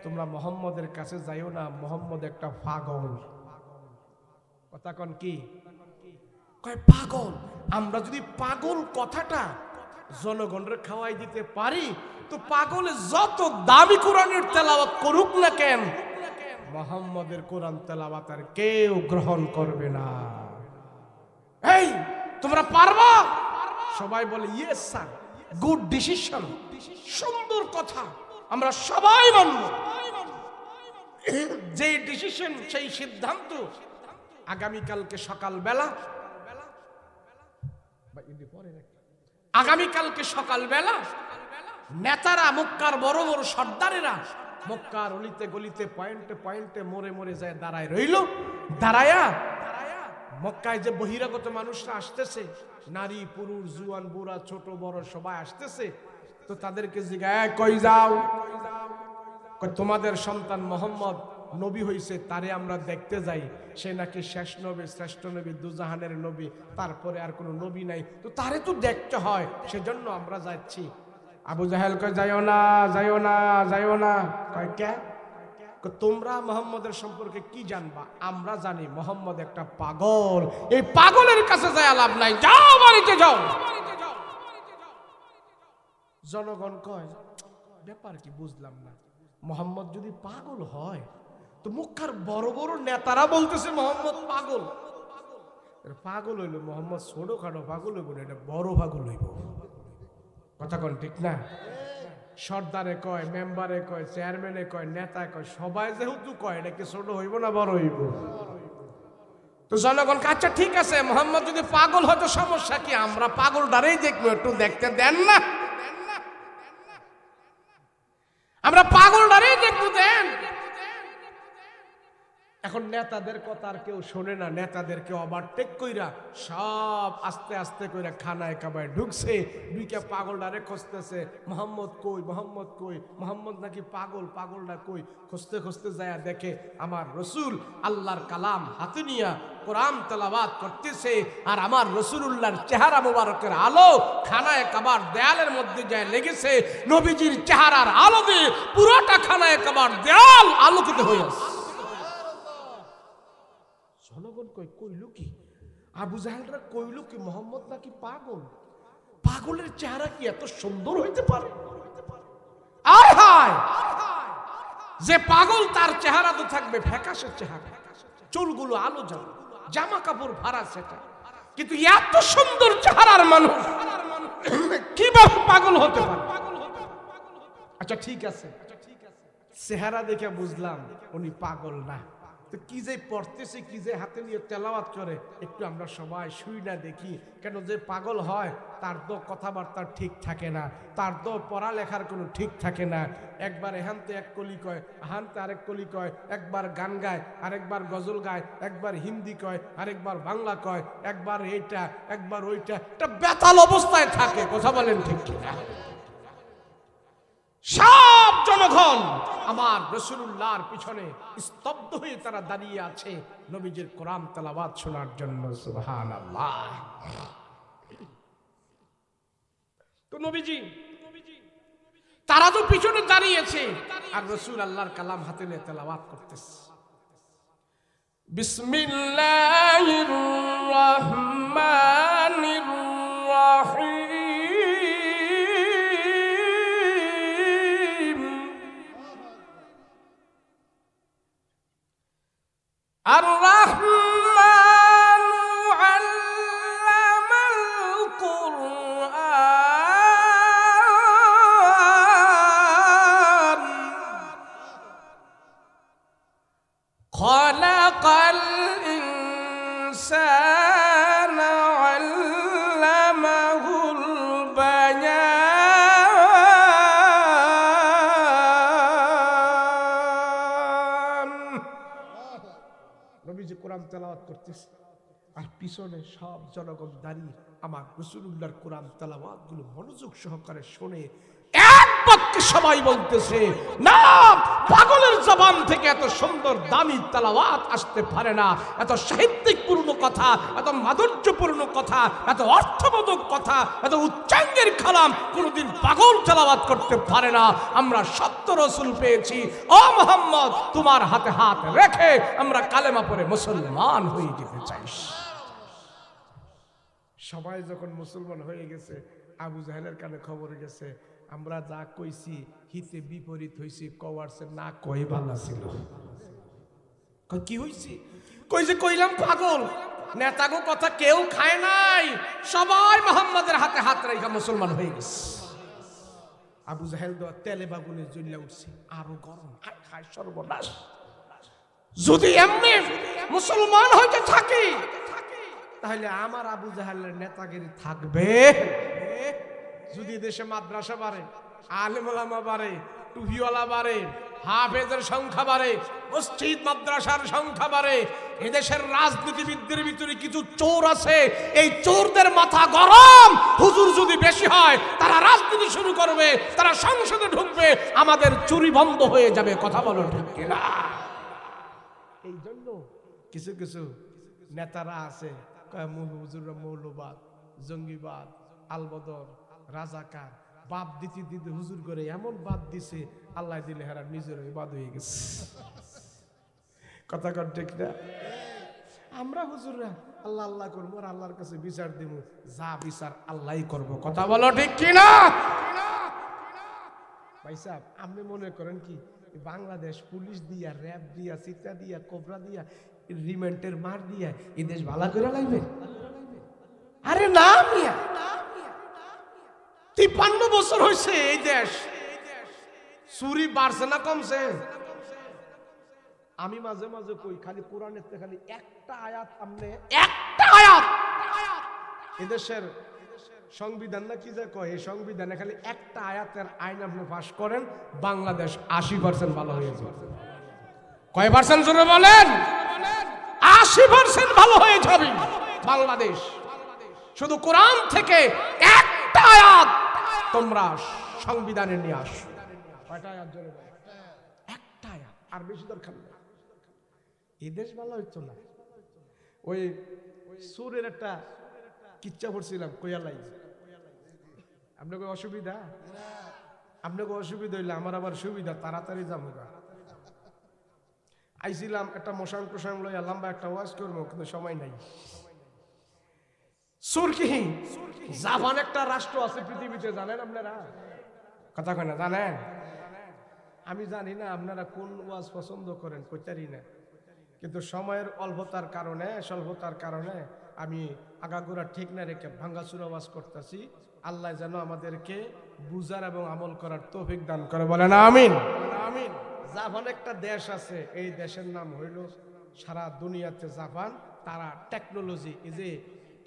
তোমরা মোহাম্মদের কাছে যাইও না, মোহাম্মদ একটা পাগল। কথা কন কি কয়? পাগল। আমরা যদি পাগল কথাটা জনগণের খাওয়াই দিতে পারি, তো পাগলে যত দামি কোরআনের তেলাওয়াত করুক না কেন, মোহাম্মদের কোরআন তেলাওয়াত আর কেউ গ্রহণ করবে না। এই তোমরা পারবা? সবাই বলে ইয়েস স্যার, গুড ডিসিশন, সুন্দর কথা, আমরা সবাই মানব। যে ডিসিশন, সেই সিদ্ধান্ত আগামীকালকে সকালবেলা নেতারা, মক্কার বড় বড় সর্দারেরা মক্কার অলিতে গলিতে পয়েন্টে পয়েন্টে মোড়ে মোড়ে যায় দাঁড়ায় রইল। দাঁড়ায়া মক্কায় যে বহিরাগত মানুষরা আসতেছে, নারী পুরুষ জুয়ান বুড়া ছোট বড় সবাই আসতেছে, তো তাদেরকে জিজ্ঞাসা, কই যাও? তোমাদের সন্তান মোহাম্মদ নবী হইছে, তারে আমরা দেখতে যাই, সে নাকি শেষ নবী, শ্রেষ্ঠ নবী, দুজাহানের নবী, তারপরে আর কোনো নবী নাই, তো তারে তো দেখতে হয়, সেজন্য আমরা যাচ্ছি। আবু জাহেল কয়, যাইও না, যাইও না, যাইও না। কয় কে? তোমরা মোহাম্মদের সম্পর্কে কি জানবা? আমরা জানি মোহাম্মদ একটা পাগল, এই পাগলের কাছে যায় লাভ নাই, যাও বাড়িতে যাও। জনগণ কয়, ব্যাপার কি বুঝলাম না, মোহাম্মদ যদি পাগল হয়, তো মক্কার বড় বড় নেতারা বলতেছে মোহাম্মদ পাগল। পাগল হইল মোহাম্মদ ছোটখাটো পাগল হইব না, এটা বড় পাগল হইব। কথা কন ঠিক না? সর্দারে কয়, মেম্বারে কয়, চেয়ারম্যানে কয়, নেতা কয়, সবাই যেহেতু কয়, এটা কি ছোট হইব না বড় হইব? তো জনগণ, আচ্ছা ঠিক আছে, মোহাম্মদ যদি পাগল হয় তো সমস্যা কি, আমরা পাগল ডারেই দেখবো, একটু দেখতে দেন না, আমরা পাগল ডারেই দেখবো, দেন। এখন নেতাদের কথা আর কেউ শোনে না, নেতাদেরকে ওভারটেক কইরা সব আস্তে আস্তে কইরা খানায় কাবায় ঢুকছে, দুইটা পাগলটারে খুঁজতেছে, মোহাম্মদ কই, মোহাম্মদ কই, মোহাম্মদ নাকি পাগল, পাগলটা কই। খুঁজতে খুঁজতে যায় দেখে আমার রসুল আল্লাহর কালাম হাতে নিয়া কোরআন তেলাওয়াত করতেছে, আর আমার রসুলুল্লাহর চেহারা মোবারকের আলো খানায় কাবার দেয়ালের মধ্যে যায় লেগেছে। নবীজির চেহারার আলো দিয়ে পুরোটা খানায় কাবার দেয়াল আলোকিত হয়ে আছে। জনগণ কইল কি? আবু জাহেলরা কইল কি মোহাম্মদ নাকি পাগল? পাগলের চেহারা কি এত সুন্দর হইতে পারে? আয় হায়, যে পাগল তার চেহারা তো থাকবে ফ্যাকাশে চেহারা, চুলগুলো আলো জ্বালা, জামা কাপড় ভাড়া সেটা, কিন্তু এত সুন্দর চেহারার মানুষ কিভাবে পাগল হতে পারে? আচ্ছা ঠিক আছে, চেহারা দেখে বুঝলাম উনি পাগল না, তো কি যে পড়তেছে, কি যে হাতে নিয়ে তেলাওয়াত করে, একটু আমরা সবাই শুই না দেখি। কেন, যে পাগল হয় তার তো কথাবার্তা ঠিক থাকে না, তার তো পড়ালেখার কোনো ঠিক থাকে না, একবার এহান্তে এক কলি কয়, আহান্তে আরেক কলি কয়, একবার গান গায়, আরেকবার গজল গায়, একবার হিন্দি কয়, আরেকবার বাংলা কয়, একবার এইটা একবার ওইটা, একটা বেতাল অবস্থায় থাকে। কথা বলেন ঠিক কিনা? সব জনগণ আমার রাসূলুল্লাহর পিছনে স্তব্ধ হয়ে তারা দাঁড়িয়ে আছে নবীজির কোরআন তেলাওয়াত শোনার জন্য। সুবহানাল্লাহ। তো নবীজি তারা তো পিছনে দাঁড়িয়েছে, আর রাসূল আল্লাহর কালাম হাতে নিয়ে তেলাওয়াত করতেছে। বিসমিল্লাহির রহমানির রহিম। الرحمن علم القرآن خلق الإنسان علمه البيان। নবীজি কোরআন তেলাওয়াত করতেছে, আর পিছনে সব জনগণ দাঁড়িয়ে আমার রাসূলুল্লাহর কোরআন তেলাওয়াত গুলো মনোযোগ সহকারে শুনে এক বাক্যে সবাই বলতেছে না, পাগলের জবান থেকে এত সুন্দর দামি তেলাওয়াত আসতে পারে না, এত সাহিত্যিকপূর্ণ কথা, এত মাধুর্যপূর্ণ কথা, এত অর্থবোধক কথা, এত উচ্চাঙ্গের কালাম কোনোদিন পাগল তেলাওয়াত করতে পারে না। আমরা সত্য রসুল পেয়েছি। ও মুহাম্মদ, তোমার হাতে হাত রেখে আমরা কালেমা পড়ে মুসলমান হয়ে যেতে চাই। সবাই যখন মুসলমান হয়ে গেছে, আবু জাহেলের কানে খবর গেছে আমরা যা কইছি হিতে বিপরীত হইছি, কওয়ারছে না কই ভালো ছিল। কি হইছে? কইছে কইলাম পাগল, নেতাগো কথা কেউ খায় নাই, সবাই মুহাম্মাদের হাতে হাত রেখে মুসলমান হয়ে গেছে। আবু জাহেল তো তেলে বাগুনে জ্বলে উঠছে, আরো গরম, খায় সর্বনাশ। যদি এমনি মুসলমান হইতে থাকি তাহলে আমার আবু জাহেলের নেতাগিরি থাকবে? যদি দেশে মাদ্রাসা বাড়ে, আলেম ওলামা বাড়ে, টুপিওয়ালা বাড়ে, হাফেজের সংখ্যা বাড়ে, মসজিদ মাদ্রাসার সংখ্যা বাড়ে, এদেশের রাজনীতিবিদদের ভিতরে কিছু চোর আছে, এই চোরদের মাথা গরম। হুজুর যদি বেশি হয় তারা রাজনীতি শুরু করবে, তারা সংসদে ঢুকবে, আমাদের চুরি বন্ধ হয়ে যাবে। কথা বলো ঠিক কিনা? এই জন্য কিছু কিছু নেতারা আছে হুজুররা মৌলবাদ, জঙ্গিবাদ, আলবদর, রাজাকার বাদ দিতে দিতে হুজুর করে এমন বাদ দিছে, আল্লাহ দিলে হেরা নিজের বাদ হয়ে গেছে। কথা কর ঠিক না? আমরা হুজুররা আল্লাহ আল্লাহ করবো আর আল্লাহর কাছে বিচার দিব, যা বিচার আল্লাহই করবো। কথা বলো ঠিক কিনা? ভাই সাহেব, আপনি মনে করেন কি বাংলাদেশ পুলিশ দিয়া, র্যাব দিয়া, সিটা দিয়া, কোবরা দিয়া, রিমেন্টের মার দিয়া এই দেশ ভালো করে লাগবে? আরে না মিয়া, 53 বছর হয়েছে এই দেশ, চুরি বাড়ছে না কমছে? আমি মাঝে মাঝে কই খালি কোরআনের খালি একটা আয়াত, আমনে একটা আয়াত এদেশের সংবিধান না কি যে কয়, এই সংবিধানে খালি একটা আয়াতের আইন আপনি পাস করেন, বাংলাদেশ 80% ভালো হয়ে যাবে। কয় পার্সেন্ট জোরে বলেন? 80% ভালো হয়ে যাবে বাংলাদেশ। শুধু কোরআন থেকে একটা আয়াত তোমরা সংবিধানে নিয়ে আসো। কয়টা আয়াত জোরে বলেন? একটা আয়াত, আর বেশি দরকার নেই। এই দেশ ভালো হইতো না। ওই সুরের একটা কিচ্ছা পড়ছিলাম কইয়ালাই, আপনাকে অসুবিধা? আপনাকে অসুবিধা হইলে আমার আবার সুবিধা, তাড়াতাড়ি যাবো। আইছিলাম একটা মশাং প্রসাং লইয়া লম্বা একটা ওয়াজ করবো, কিন্তু সময় নাই। সুরকি জাপান একটা রাষ্ট্র আছে পৃথিবীতে, জানেন আপনারা? কথা কয় না, জানেন? আমি জানি না আপনারা কোন ওয়াজ পছন্দ করেন, কইতারি না, কিন্তু সময়ের অল্পতার কারণে, স্বল্পতার কারণে আমি আগাগোড়া ঠিক না রেখে ভাঙ্গাচুরা ওয়াজ করতেছি। আল্লাহ যেন আমাদেরকে বুঝার এবং আমল করার তৌফিক দান করে, বলেন আমিন। আমিন। জাপান একটা দেশ আছে, এই দেশের নাম হইল সারা দুনিয়াতে জাপান। তারা টেকনোলজি, এই যে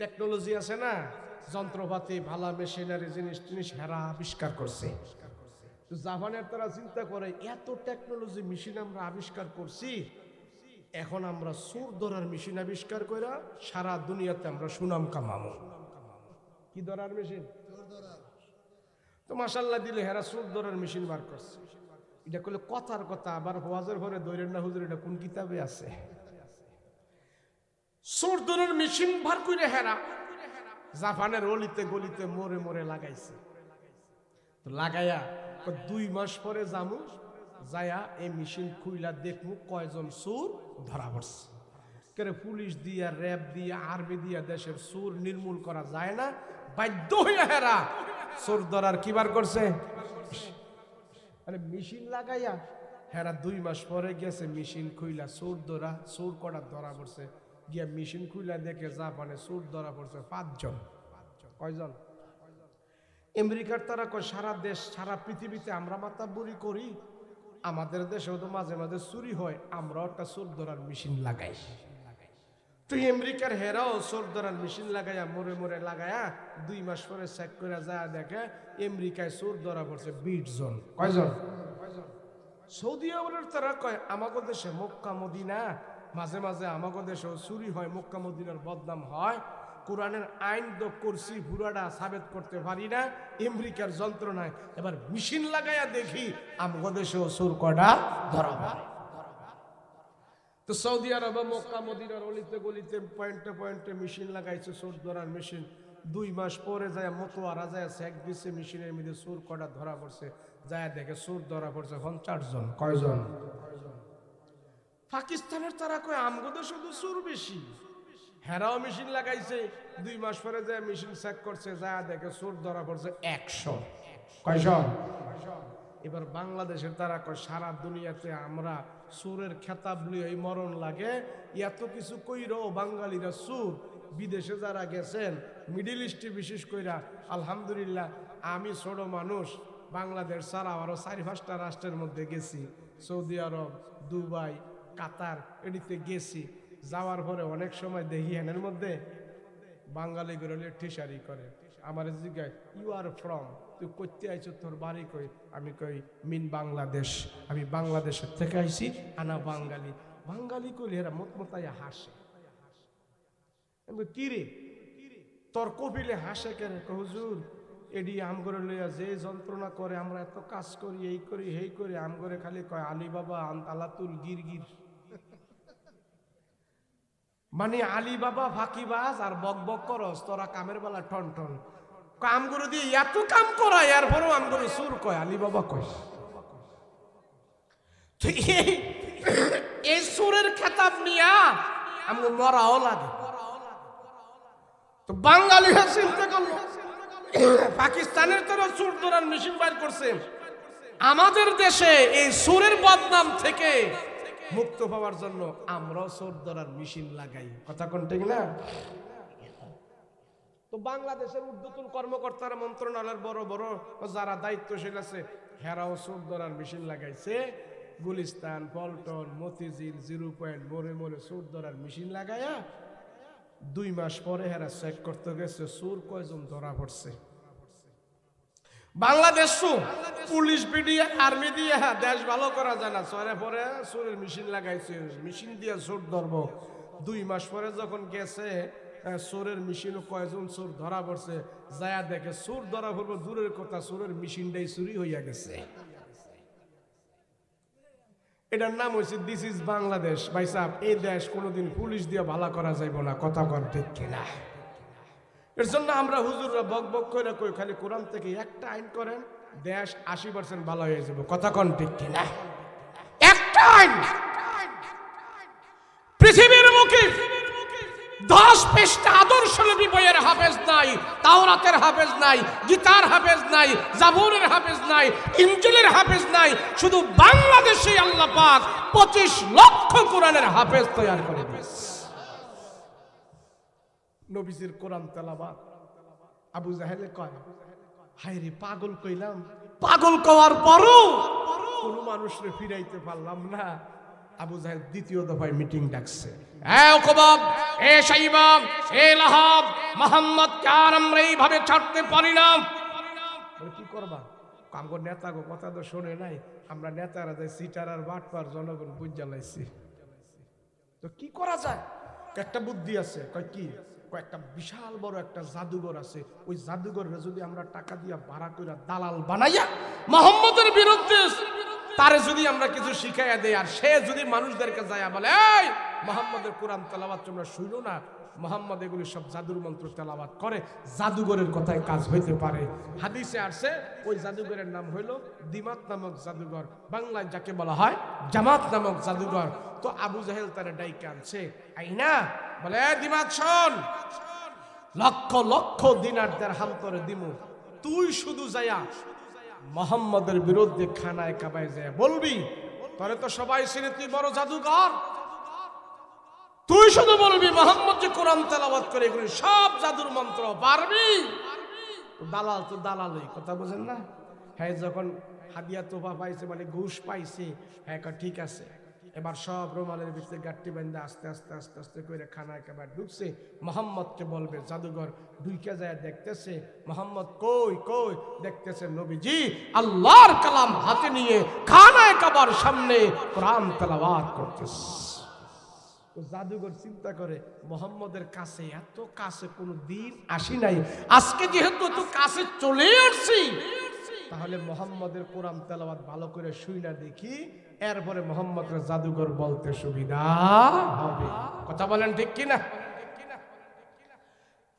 টেকনোলজি আছে না, যন্ত্রপাতি, ভালা মেশিনারি জিনিস টিনিস হেরা আবিষ্কার করছে। তো জাপানের তারা চিন্তা করে এত টেকনোলজি মেশিন আমরা আবিষ্কার করছি, এখন আমরা সুর ধরার মেশিন আবিষ্কার করে সারা দুনিয়াতে আমরা সুনাম কামাবো। কি ধরার মেশিন? তো মাশাআল্লাহ দিলে হেরা সুর ধরার মেশিন বার করছে। এটা করলে কথার কথা, আবার ওয়াজের ঘরে দৈরের না হুজুর, এটা কোন কিতাবে আছে? সুর ধরার মেশিন বার করে হেরা জাপানের অলিতে গলিতে মোড়ে মোড়ে লাগাইছে। তো লাগাইয়া 2 মাস পরে জামু, যায়া এই মেশিন খুইলা দেখমু কয়জন সুর ধরা পড়ছে। করে পুলিশ দিয়া, র্যাব দিয়া, আর্মি দিয়া দেশের সুর নির্মূল করা যায় না, বাধ্য হইয়া হেরা সুর ধরার কি বার করছে? মানে মেশিন লাগাইয়া হেরা 2 মাস পরে গেছে মেশিন খুইলা সুর ধরা, সুর কটা ধরা পড়ছে। গিয়া মেশিন খুইলা দেখে জাপানে সুর ধরা পড়ছে 5 জন। কয়জন? আমেরিকার তারা কয় সারা দেশ, সারা পৃথিবীতে আমরা মাতাব্বরি করি, আমাদের দেশেও তো মাঝে মাঝে চুরি হয়, আমরাও একটা চোর ধরার মেশিন লাগাই। তুই আমেরিকার হেরাও চোর ধরার মেশিন লাগাইয়া মোড়ে মোড়ে লাগাইয়া 2 মাস পরে চেক করে যায় দেখে আমেরিকায় চোর ধরা পড়ছে 20 জন। কয়জন? সৌদি আরবের তারা কয় আমাগো দেশে মক্কা মদিনা, মাঝে মাঝে আমাগো দেশেও চুরি হয়, মক্কা মদিনার বদনাম হয়, কোরআনের আইন তো করছি পুরাটা সাবেত করতে পারি না, আমেরিকার যন্ত্রণায় এবার মেশিন লাগাইয়া দেখি আমগো দেশেও সুর কটা ধরা পড়ে। তো সৌদি আরব, মক্কা মদিনার অলিতে গলিতে পয়েন্টে পয়েন্টে মেশিন লাগাইছে, সুর ধরার মেশিন। 2 মাস পরে যায় মতোয়ারা যায় চেক দিচ্ছে, মেশিনের মধ্যে সুর কটা ধরা পড়ছে। যায় দেখে সুর ধরা পড়ছে 50 জন। কয়জন? পাকিস্তানের তারা কয় আমগো শুধু সুর বেশি, হেরাও মেশিন লাগাইছে। 2 মাস পরে যায় মেশিন চেক করছে, যায় দেখে সুর ধরা পড়ছে 100। কয়জন? এবার বাংলাদেশের তারা কয় সারা দুনিয়াতে আমরা সুরের খেতাব লিয়ে মরণ লাগে, এত কিছু কইরও বাঙালিরা সুর। বিদেশে যারা গেছেন, মিডিল ইস্টে বিশেষ কইরা, আলহামদুলিল্লাহ আমি ছোট মানুষ, বাংলাদেশ ছাড়া আরো 4-5টা রাষ্ট্রের মধ্যে গেছি, সৌদি আরব, দুবাই, কাতার, এদিকে গেছি। যাওয়ার পরে অনেক সময় দেখি এনের মধ্যে বাঙালি গুলো ঠিসারি করে। আমার জিজ্ঞাসা, ইউ আর ফ্রম, তুই করতে আইছো, তোর বাড়ি কই? আমি কই মিন বাংলাদেশ, আমি বাংলাদেশের থেকে আইছি, আনা বাঙালি। বাঙালি কইলে এরা মতমতাইয়া হাসে। কি রে তোর কপিলে হাসে কেন? হুজুর এডি আমগরে লইয়া যে যন্ত্রণা করে, আমরা এত কাজ করি, এই করি এই করি, আমগরে খালি কয় আলী বাবা আন্তালাতুল গিরগির। মানে আলী বাবা ফাঁকিবাজ আর বক বক করস, তোরা কামের বেলা টন টন। কাম করে দিয়ে এত কাম করায়, এরপরেও আম করে সুর কয়, আলী বাবা কয়। এই সুরের খেতাব নিয়া আমি মরাও লাগে। তো বাঙালিরা চিন্তা করলো, পাকিস্তানের তারা সুর ধরার মেশিন বাইর করছে, আমাদের দেশে এই সুরের বদনাম থেকে মুক্ত পাওয়ার জন্য আমরাও সুর ধরার মেশিন লাগাই। কথা কোন ঠিক না? তো বাংলাদেশের ঊর্ধ্বতন কর্মকর্তারা, মন্ত্রণালয়ের বড় বড় যারা দায়িত্বশীল আছে, হেরাও সুর ধরার মেশিন লাগাইছে। গুলিস্তান, পল্টন, মতিঝিল, 0 পয়েন্ট মোড়ে মোড়ে সুর ধরার মেশিন লাগাইয়া 2 মাস পরে হেরা চেক করতে গেছে, সুর কয়জন ধরা পড়ছে। বাংলাদেশ পুলিশ বিডিআর আর্মি দিয়ে দেশ ভালো করা যায় না, সরে পরে সুরের মেশিন লাগাইছে, মেশিন দিয়ে সুর ধরবো। 2 মাস পরে যখন গেছে, সুরের মেশিনও কয়জন সুর ধরা পড়ছে, যায়া দেখে সুর ধরা পড়বো দূরের কথা, সুরের মেশিনটাই চুরি হইয়া গেছে। এটার নাম হয়েছে দিস ইজ বাংলাদেশ। ভাই সাহেব, এই দেশ কোনোদিন পুলিশ দিয়ে ভালো করা যাইব না। কথা কন ঠিক কিনা? এর জন্য আমরা হুজুররা বক বক করে কই, খালি কোরআন থেকে একটা আইন করেন, দেশ 80% ভালো হয়ে যাবে। কথা কন ঠিক কিনা? একটা আইন পৃথিবীর মুখে 10 পৃষ্ঠা আদর্শ নবী বইয়ের হাফেজ নাই, তাওরাতের হাফেজ নাই, গীতার হাফেজ নাই, জাবুরের হাফেজ নাই, ইনজিলের হাফেজ নাই। শুধু বাংলাদেশে আল্লাহ পাক 25 লক্ষ কোরআনের হাফেজ তৈরি করে দিয়েছে। নবীজির কোরআন তেলাওয়াত আবু জাহেলে কয়, হায় রে পাগল কইলাম, পাগল কওয়ার পরও কোন মানুষরে ফিরাইতে পারলাম না। আবু জাহেল 2য় দফায় মিটিং ডাকছে। ওকবাব, শাইবাব, লাহাব, মুহাম্মদ কার আমরা এইভাবে ছাড়তে পারি না। কি করবা? আমগো নেতা গো কথা তো শুনে নাই, আমরা নেতারা যাই সিটার আর বাটপার জনগণ বুঝা লাইছি। তো কি করা যায়? একটা বুদ্ধি আছে। কয় কি? একটা বিশাল বড় একটা জাদুঘর আছে, ওই জাদুঘরে যদি আমরা টাকা দিয়া ভাড়া কইরা দালাল বানাইয়া মুহাম্মদের বিরুদ্ধে তারে যদি আমরা কিছু শিখাইয়া দেই, আর সে যদি মানুষদেরকে যায় বলে, এই মুহাম্মদের কোরআন তেলাওয়াত তোমরা শুনো না, মুহাম্মদ এগুলি সব জাদুর মন্ত্র তেলাওয়াত করে, জাদুঘরের কথায় কাজ হইতে পারে। হাদিসে আসছে ওই জাদুঘরের নাম হইল দিমাত নামক জাদুঘর, বাংলায় যাকে বলা হয় জামাত নামক জাদুঘর। তো আবু জাহেল তারে ডাইকে আনছে, আইনা বলে, দিমাত শোন, লক্ষ লক্ষ দিনার দিরহাম করে দিমু, তুই শুধু যায়া মুহাম্মদের বিরুদ্ধে খানায় কাবায় যায় বলবি, তোরে তো সবাই চিনে, তুই বড় জাদুঘর, তুই শুধু বলবি মুহাম্মদ যে কোরআন তেলাওয়াত করে এগুলি সব জাদুর মন্ত্র পারবি। দালাল তো দালালই, কথা বুঝেন না? হ্যাঁ, যখন হাদিয়া তোফা পাইছে, মানে ঘুষ পাইছে, হ্যাঁ ঠিক আছে, এবার সব রুমালের ভিতরে গাঁটটি বেঁধে আস্তে আস্তে আস্তে আস্তে করে খানায় কাবায় ঢুকছে। মুহাম্মদকে বলবে জাদুঘর, ঢুকে যায় দেখতেছে মুহাম্মদ কই কই, দেখতেছে নবীজি আল্লাহর কালাম হাতে নিয়ে খানায় কাবার সামনে কোরআন তেলাওয়াত করতেছে। ও জাদুঘর চিন্তা করে মোহাম্মদের কাছে এত কাছে কোনো দিন আসি নাই, আজকে যেহেতু তো কাছে চলে আসছি তাহলে মোহাম্মদের কোরআন তেলাওয়াত ভালো করে শুই না দেখি, এরপরে মোহাম্মদের জাদুঘর বলতে সুবিধা হবে। কথা বলেন ঠিক কিনা?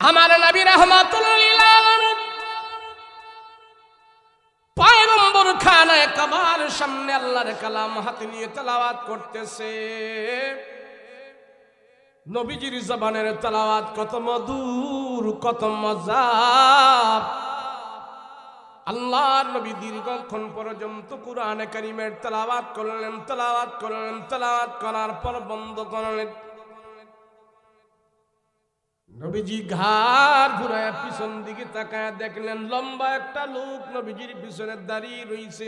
আমার নবী রাহমাতুল লিল আলামিন পয়গম্বর খানায় কাবার সামনে আল্লাহর কালাম হাতে নিয়ে তেলাওয়াত করতেছে। নবীজির জবানের তেলাওয়াত কত মধুর, কত মজা। আল্লাহর নবী দীর্ঘক্ষণ পর্যন্ত কুরআনে কারীমের তেলাওয়াত করলেন, তেলাওয়াত করলেন, তেলাওয়াত করার পর বন্ধ করলেন। নবীজি ঘাড় ঘুরায় পিছন দিকে তাকায় দেখলেন লম্বা একটা লোক নবীজির পিছনে দাঁড়িয়ে রয়েছে।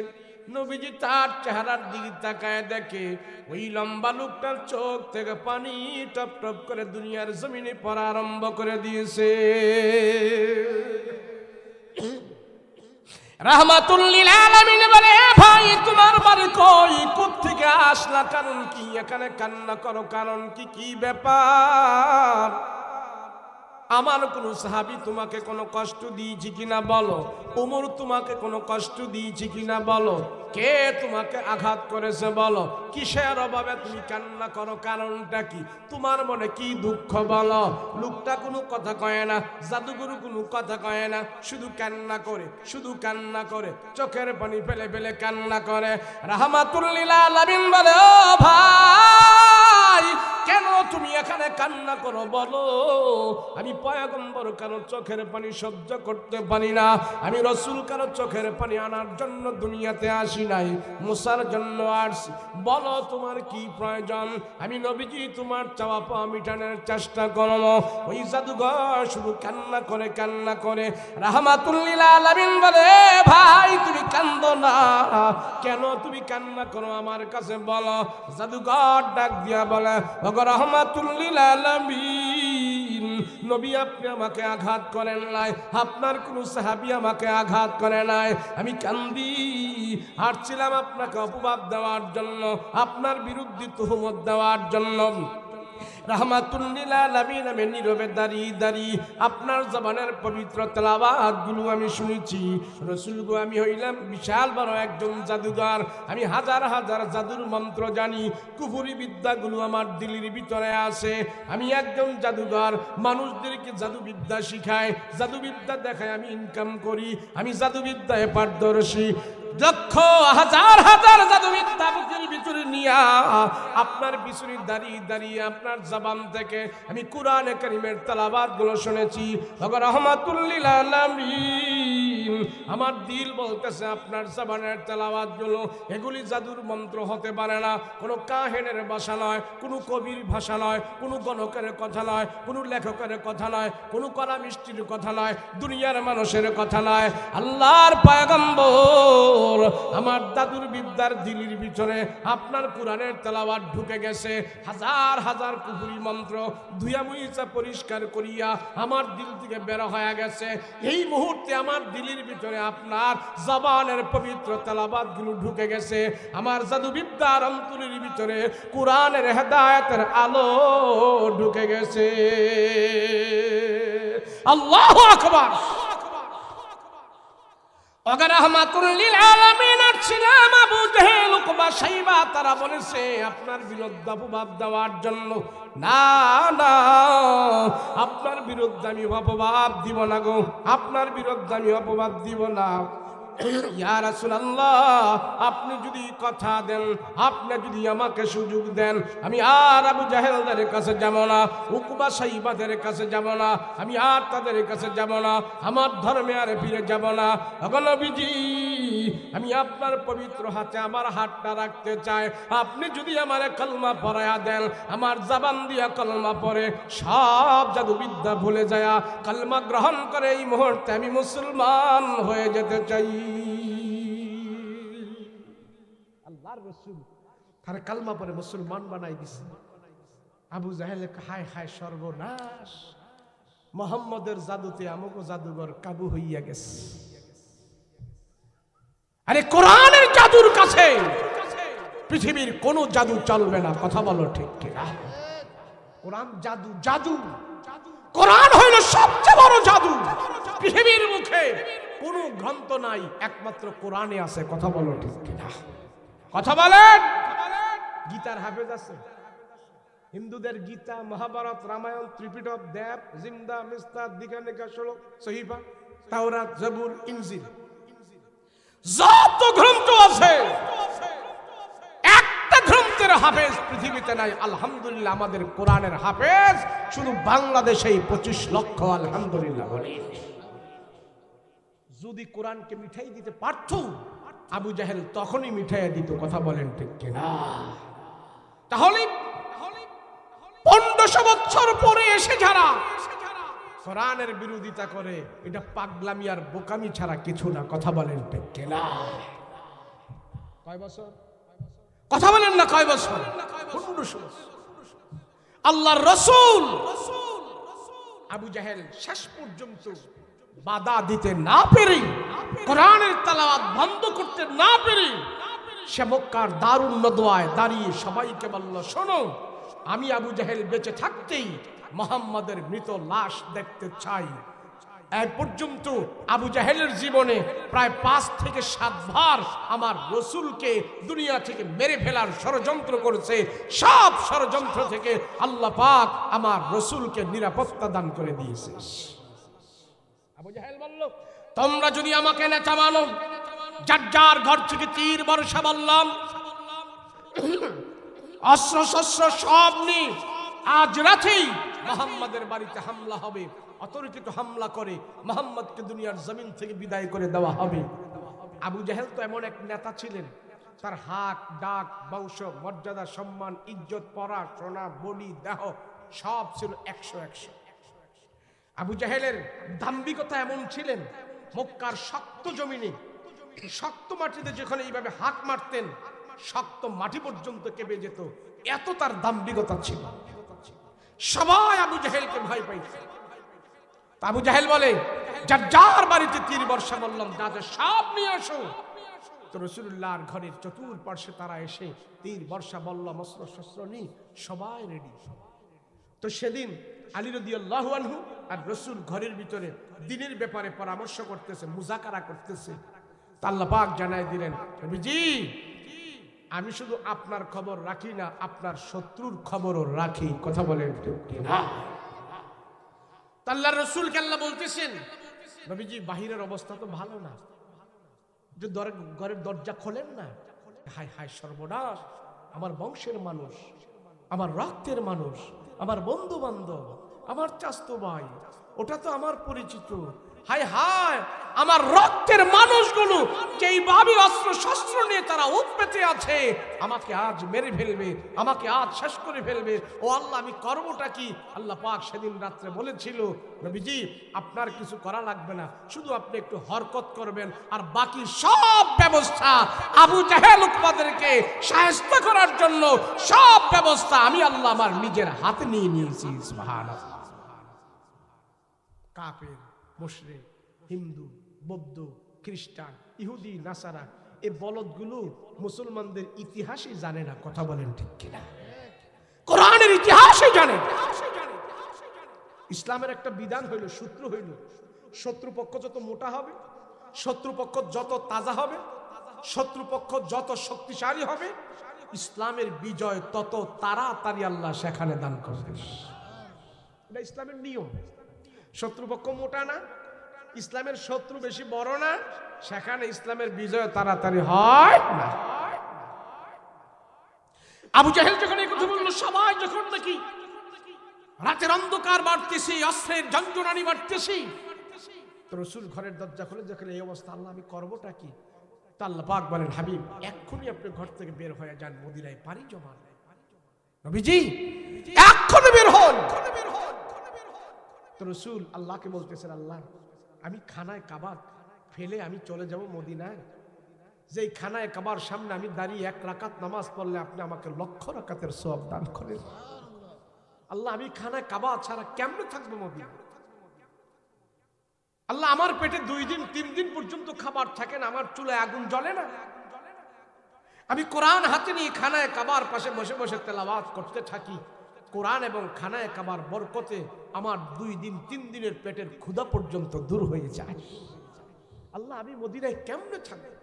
নবীজি তার চেহারার দিকে তাকায় দেখে ওই লম্বা লোকটার চোখ থেকে পানি টপ টপ করে দুনিয়ার জমিনে পড়া আরম্ভ করে দিয়েছে। রাহমাতুল লিল আলামিন বলে, ভাই তোমার বাড়ি কই, কোত্থেকে আসলা, কারণ কি, এখানে কান্না করো কারণ কি, কি ব্যাপার? আমার কোন সাহাবী তোমাকে কোনো কষ্ট দিয়েছি কিনা বলো, ওমর তোমাকে কোনো কষ্ট দিয়েছি কিনা বলো, কে তোমাকে আঘাত করেছে বলো, কিসের অভাবে তুমি কান্না করো, কারণটা কি, তোমার মনে কি দুঃখ বলো? লোকটা কোনো কথা কয় না, জাদুগুরু কোনো কথা কয় না, শুধু কান্না করে, শুধু কান্না করে, চোখের পানি ফেলে ফেলে কান্না করে। রাহমাতুল লিল আলামিন বলে, ও ভাই কেন তুমি এখানে কান্না করো বলো? আমি পয়গম্বর কারো চোখের পানি সহ্য করতে পারি না, আমি রাসূল কারো চোখের পানি আনার জন্য দুনিয়াতে আসি নাই, মুসার জন্য আসছি, বলো তোমার কি প্রয়োজন, আমি নবীজি তোমার চাওয়া পাওয়া মিটানোর চেষ্টা করব। ওই জাদুঘর শুধু কান্না করে কান্না করে। রাহমাতুল লিল আলামিন বলে, ভাই তুমি কান্দো না, কেন তুমি কান্না করো আমার কাছে বলো। জাদুঘর ডাক দিয়া বলে, ওগো রাহমাতুল লিল আলামিন, নবী আপনি আমাকে আঘাত করেন নাই, আপনার কোন সাহাবী আমাকে আঘাত করে নাই, আমি কান্দি হাঁটছিলাম আপনাকে অপবাদ দেওয়ার জন্য, আপনার বিরুদ্ধে তুহমত দেওয়ার জন্য। রাহমাতুল লিল আলামিন আমি নীরবে দাঁড়িয়ে দাঁড়িয়ে আপনার জবানের পবিত্র তেলাওয়াতগুলো আমি শুনেছি। রাসূল গো, আমি হইলাম বিশাল বড় একজন জাদুঘর, আমি হাজার হাজার জাদুর মন্ত্র জানি, কুফরি বিদ্যাগুলো আমার দিলের ভিতরে আছে, আমি একজন জাদুঘর, মানুষদেরকে জাদুবিদ্যা শিখাই, জাদুবিদ্যা দেখায় আমি ইনকাম করি, আমি জাদুবিদ্যায় পারদর্শী। লক্ষ হাজার হাজার জাদুবিদ্যা বুকের ভিতরে নিয়া আপনার পিছনে দাঁড়িয়ে দাঁড়িয়ে আপনার জবান থেকে আমি কুরআনে কারীমের তেলাওয়াতগুলো শুনেছি। রাহমাতুল লিল আলামিন, আমার দিল বলতেছে আপনার জবানের তেলাওয়াতগুলো এগুলি জাদুর মন্ত্র হতে পারে না, কোনো কাহিনের ভাষা নয়, কোনো কবির ভাষা নয়, কোনো গণকের কথা নয়, কোনো লেখকের কথা নয়, কোনো কড়া মিষ্টির কথা নয়, দুনিয়ার মানুষের কথা নয়, আল্লাহর পয়গম্বর আমার দাদুর বিদ্যার দিলির ভিতরে আপনার কোরআনের তেলাওয়াত ঢুকে গেছে। হাজার হাজার কুফরি মন্ত্র ধুইয়া মুইছা পরিষ্কার করিয়া আমার দিল থেকে বের হয়ে গেছে। এই মুহূর্তে আমার দিলের ভিতরে আপনার জবানের পবিত্র তেলাওয়াতগুলো ঢুকে গেছে। আমার জাদু বিদ্যার অন্তরের ভিতরে কোরআনের হেদায়েতের আলো ঢুকে গেছে। আল্লাহু আকবার। রাহমাতুল লিল আলামিন ছিলাম আবু জেহেল উকবা সাইবা, তারা বলেছে আপনার বিরুদ্ধে অপবাদ দেওয়ার জন্য, না না আপনার বিরুদ্ধে আমি অপবাদ দিব না গো, আপনার বিরুদ্ধে আমি অপবাদ দিব না। ইয়া রাসূলুল্লাহ, আপনি যদি কথা দেন, আপনি যদি আমাকে সুযোগ দেন, আমি আর আবু জাহেলদের কাছে যাব না, উকবা সাইবাদের কাছে যাব না, আমি আর তাদের কাছে যাব না, আমার ধর্মে আর ফিরে যাব না। ওগো নবীজি, আমি আপনার পবিত্র হাতে আমার হাতটা রাখতে চাই, আপনি যদি আমার কলমা পড়ায়া দেন, আমার জবান দিয়া কলমা পড়ে সব জাদুবিদ্যা ভুলে যায়, কলমা গ্রহণ করে এই মুহূর্তে আমি মুসলমান হয়ে যেতে চাই। আল্লাহর রাসূল তার কালমা পড়ে মুসলমান বানাই দিছে। আবু জাহেল হায় হায় সর্বনাশ, মুহাম্মদের জাদুতে আমগো জাদুঘর কাবু হইয়া গেছে। আরে কোরআনের জাদুর কাছে পৃথিবীর কোন জাদু চলবে না, কথা বলো ঠিক কিনা? কোরআন জাদু, জাদু। কোরআন হইল সবচেয়ে বড় জাদু। পৃথিবীর মুখে কোন গ্রন্থ নাই, একমাত্র কোরআনে আছে। কথা বলো ঠিক কিনা? কথা বলেন। গীতার হাফেজ আছে, হিন্দুদের গীতা, মহাভারত, রামায়ণ, ত্রিপিটক, দেব, জিন্দা, মিস্তা, দিগানিকা, শ্লোক, সহিফা, তাওরাত, জবুর, ইনজিল, যত গ্রন্থ আছে একটা গ্রন্থের হাফেজ পৃথিবীতে নাই। আলহামদুলিল্লাহ আমাদের কোরআনের হাফেজ শুধু বাংলাদেশেই 25 লক্ষ। আলহামদুলিল্লাহ বলি। যদি কোরআনকে মিঠাই দিতে পারত আবু জাহেল তখনই মিঠাইয়া দিত। কথা বলেন ঠিক কিনা? তাহলে 1500 বছর পরে এসে যারা কোরআনের বিরোধিতা করে, এটা পাগলামি আর বোকামি ছাড়া কিছু না। কথা বলেন ঠিক কিনা? কয় বছর? কথা বলেন না, কয় বছর? 1500 বছর। আল্লাহর রাসূল আবু জাহেল শেষ পর্যন্ত বাধা দিতে না পেরে, কোরআনের তেলাওয়াত বন্ধ করতে না পেরে, সে মক্কার দারুন নদওয়ায় দাঁড়িয়ে সবাইকে বলল, শোনো, আমি আবু জাহেল বেঁচে থাকতেই মুহাম্মাদের মৃত লাশ দেখতে চাই। এই পর্যন্ত আবু জাহেলের জীবনে প্রায় 5 থেকে 7 বার আমার রসুলকে দুনিয়া থেকে মেরে ফেলার ষড়যন্ত্র করেছে। সব ষড়যন্ত্র থেকে আল্লাহ পাক আমার রসুলকে নিরাপত্তা দান করে দিয়েছে। আবু জাহেল বলল, তোমরা যদি আমাকে নেতা মানো, যার যার ঘর থেকে তীর বর্ষা বললাম, অস্ত্র শস্ত্র সব নিয়ে আজ রাতেই মুহাম্মাদের বাড়িতে হামলা হবে। অতর্কিত হামলা করে মুহাম্মদকে দুনিয়ার জমিন থেকে বিদায় করে দেওয়া হবে। আবু জাহেল তো এমন এক নেতা ছিলেন, তার হাক ডাক, বংশ মর্যাদা, সম্মান, ইজ্জত, পড়াশোনা, বলি, দেহ সব ছিল 100-100। আবু জাহেলের দাম্ভিকতা এমন ছিলেন, মক্কার শক্ত জমিনে, শক্ত মাটিতে যেখানে এইভাবে হাত মারতেন শক্ত মাটি পর্যন্ত কেঁপে যেত। এত তার দাম্ভিকতা ছিল। সবাই আবু জাহেলকে ভয় পাইছে। আবু জাহেল বলে, যার যার বাড়িতে তীর বর্ষা বললাম যাদের সব নিয়ে আসো। তো রাসূলুল্লাহর ঘরের চতুর্পার্শ্বে তারা এসে তীর বর্ষা বললাম অস্ত্র শস্ত্র নিয়ে সবাই রেডি। তো সেদিন আলী রাদিয়াল্লাহু আনহু আর রাসূল ঘরের ভিতরে দ্বীনের ব্যাপারে পরামর্শ করতেছে, মুযাকারা করতেছে। আল্লাহ পাক জানাই দিলেন, নবীজি আমি শুধু আপনার খবর রাখি না, আপনার শত্রুর খবরও রাখি। কথা বলেন ঠিক না? আল্লাহর রাসূলকে আল্লাহ বলতেছেন, নবীজি বাহিরের অবস্থা তো ভালো না, যে ঘরের দরজা খোলেন না। হায় হায় সর্বনাশ, আমার বংশের মানুষ, আমার রক্তের মানুষ, আমার বন্ধু বান্ধব, আমার চাচতো ভাই, ওটা তো আমার পরিচিত। হায় হায়, আমার রক্তের মানুষগুলো যেইভাবে অস্ত্র শস্ত্র নিয়ে তারা উৎপেতে আছে, আমাকে আজ মেরে ফেলবে, আমাকে আজ শেষ করে ফেলবে। ও আল্লাহ, আমি করবোটা কি? আল্লাহ পাক সেদিন রাত্রে বলেছিল, নবীজি আপনার কিছু করা লাগবে না, শুধু আপনি একটু হরকত করবেন, আর বাকি সব ব্যবস্থা আবু জাহেল উকবাদেরকে শায়েস্তা করার জন্য সব ব্যবস্থা আমি আল্লাহ আমার নিজের হাতে নিয়ে নিয়েছি। সুবহানাল্লাহ। কাফের, মুশরিক, হিন্দু, বৌদ্ধ, খ্রিস্টান, ইহুদি, নাসারা, এই বলদগুলো মুসলমানদের ইতিহাসই জানে না। কথা বলেন ঠিক কিনা? কোরআনের ইতিহাসই জানে। ইসলামের একটা বিধান হইল, সূত্র হইল, শত্রুপক্ষ যত মোটা হবে, শত্রুপক্ষ যত তাজা হবে, শত্রুপক্ষ যত শক্তিশালী হবে, ইসলামের বিজয় তত তাড়াতাড়ি আল্লাহ সেখানে দান করবে। এটা ইসলামের নিয়ম। শত্রুপক্ষ মোটা না, ইসলামের শত্রু বেশি বড় না, সেখানে ইসলামের বিজয় তাড়াতাড়ি হয় না। আবু জাহেল যখন এই কথা বলল, সবাই যখন নাকি রাতের অন্ধকার বাড়তেছে, অস্ত্রের ঝঞ্ঝনানি বাড়তেছে, তো রাসূল ঘরের দরজা খুলে দেখলেন এই অবস্থা, আল্লাহ আমি করবোটা কি? তা আল্লাহ পাক বলেন, হাবিব এক্ষুনি আপনি ঘর থেকে বের হয়ে যান, মদিনায় পাড়ি জমান। নবীজি এক্ষুনি বের হন। তো রাসূল আল্লাহকে বলতেছেন, আল্লাহ আমি খানায় কাবা ফেলে আমি চলে যাব মদিনায়, যেই খানায় কাবার সামনে আমি দাঁড়িয়ে 1 রাকাত নামাজ পড়লে আপনি আমাকে 1,00,000 রাকাতের সওয়াব দান করেন। আল্লাহ আমি খানায় কাবা ছাড়া কেমনে থাকবো মদিনা? আল্লাহ আমার পেটে 2 দিন 3 দিন পর্যন্ত খাবার থাকে না, আমার চুলায় আগুন জ্বলে না, আমি কোরআন হাতে নিয়ে খানায় কাবার পাশে বসে বসে তেলাওয়াত করতে থাকি, কোরআন এবং খানায় কাবার বরকতে আমার 2 দিন 3 দিনের পেটের ক্ষুধা পর্যন্ত দূর হয়ে যায়। আল্লাহ, আমি মদিনায় কেমনে থাকবো?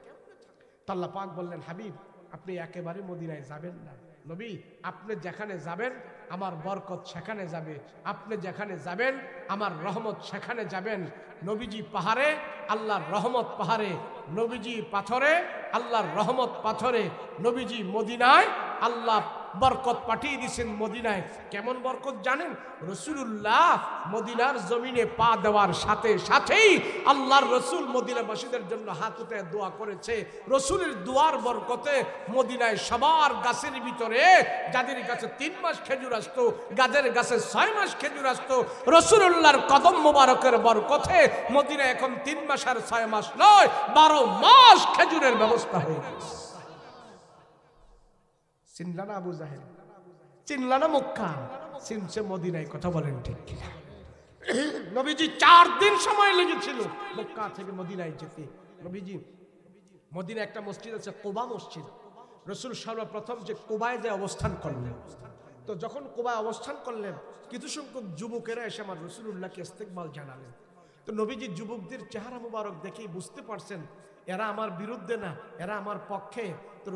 আল্লাহ পাক বললেন, হাবিব আপনি একেবারে মদিনায় যাবেন না। নবী, আপনি যেখানে যাবেন আমার বরকত সেখানে যাবে, আপনি যেখানে যাবেন আমার রহমত সেখানে যাবেন। নবীজি পাহাড়ে, আল্লাহর রহমত পাহাড়ে, নবীজি পাথরে, আল্লাহর রহমত পাথরে, নবীজি মদিনায়, আল্লাহ বরকত পাঠিয়ে দিয়েছেন মদিনায়। কেমন বরকত জানেন? রাসূলুল্লাহ মদিনার জমিনে পা দেওয়ার সাথে সাথেই আল্লাহর রাসূল মদিনাবাসীদের জন্য হাত উঠে দোয়া করেছে। রাসূলের দোয়ার বরকতে মদিনায় সবার গাছের ভিতরে, যাদের গাছে 3 মাস খেজুর আসতো, গাছের গাছে 6 মাস খেজুর আসতো, রাসূলুল্লাহর কদম মোবারকের বরকতে মদিনায় এখন 3 মাস আর 6 মাস নয়, 12 মাস খেজুরের ব্যবস্থা হয়ে গেছে। চিনলানা আবু জাহেল, চিনলানা মক্কা, চিনছে মদিনায়। কথা বলেন ঠিক কিনা? নবীজি 4 দিন সময় লেগেছিল মক্কা থেকে মদিনায় যেতে। নবীজি মদিনা একটা মসজিদ আছে, কুবা মসজিদ। রাসূল সর্বপ্রথম যে কুবায় যে অবস্থান করলেন, তো যখন কুবায় অবস্থান করলেন কিছু সংখ্যক যুবকেরা এসে আমার রাসূলুল্লাহকে ইস্তেকবাল জানালেন। তো নবীজি যুবকদের চেহারা মুবারক দেখেই বুঝতে পারছেন এরা আমার বিরুদ্ধে না, এরা আমার পক্ষে। তো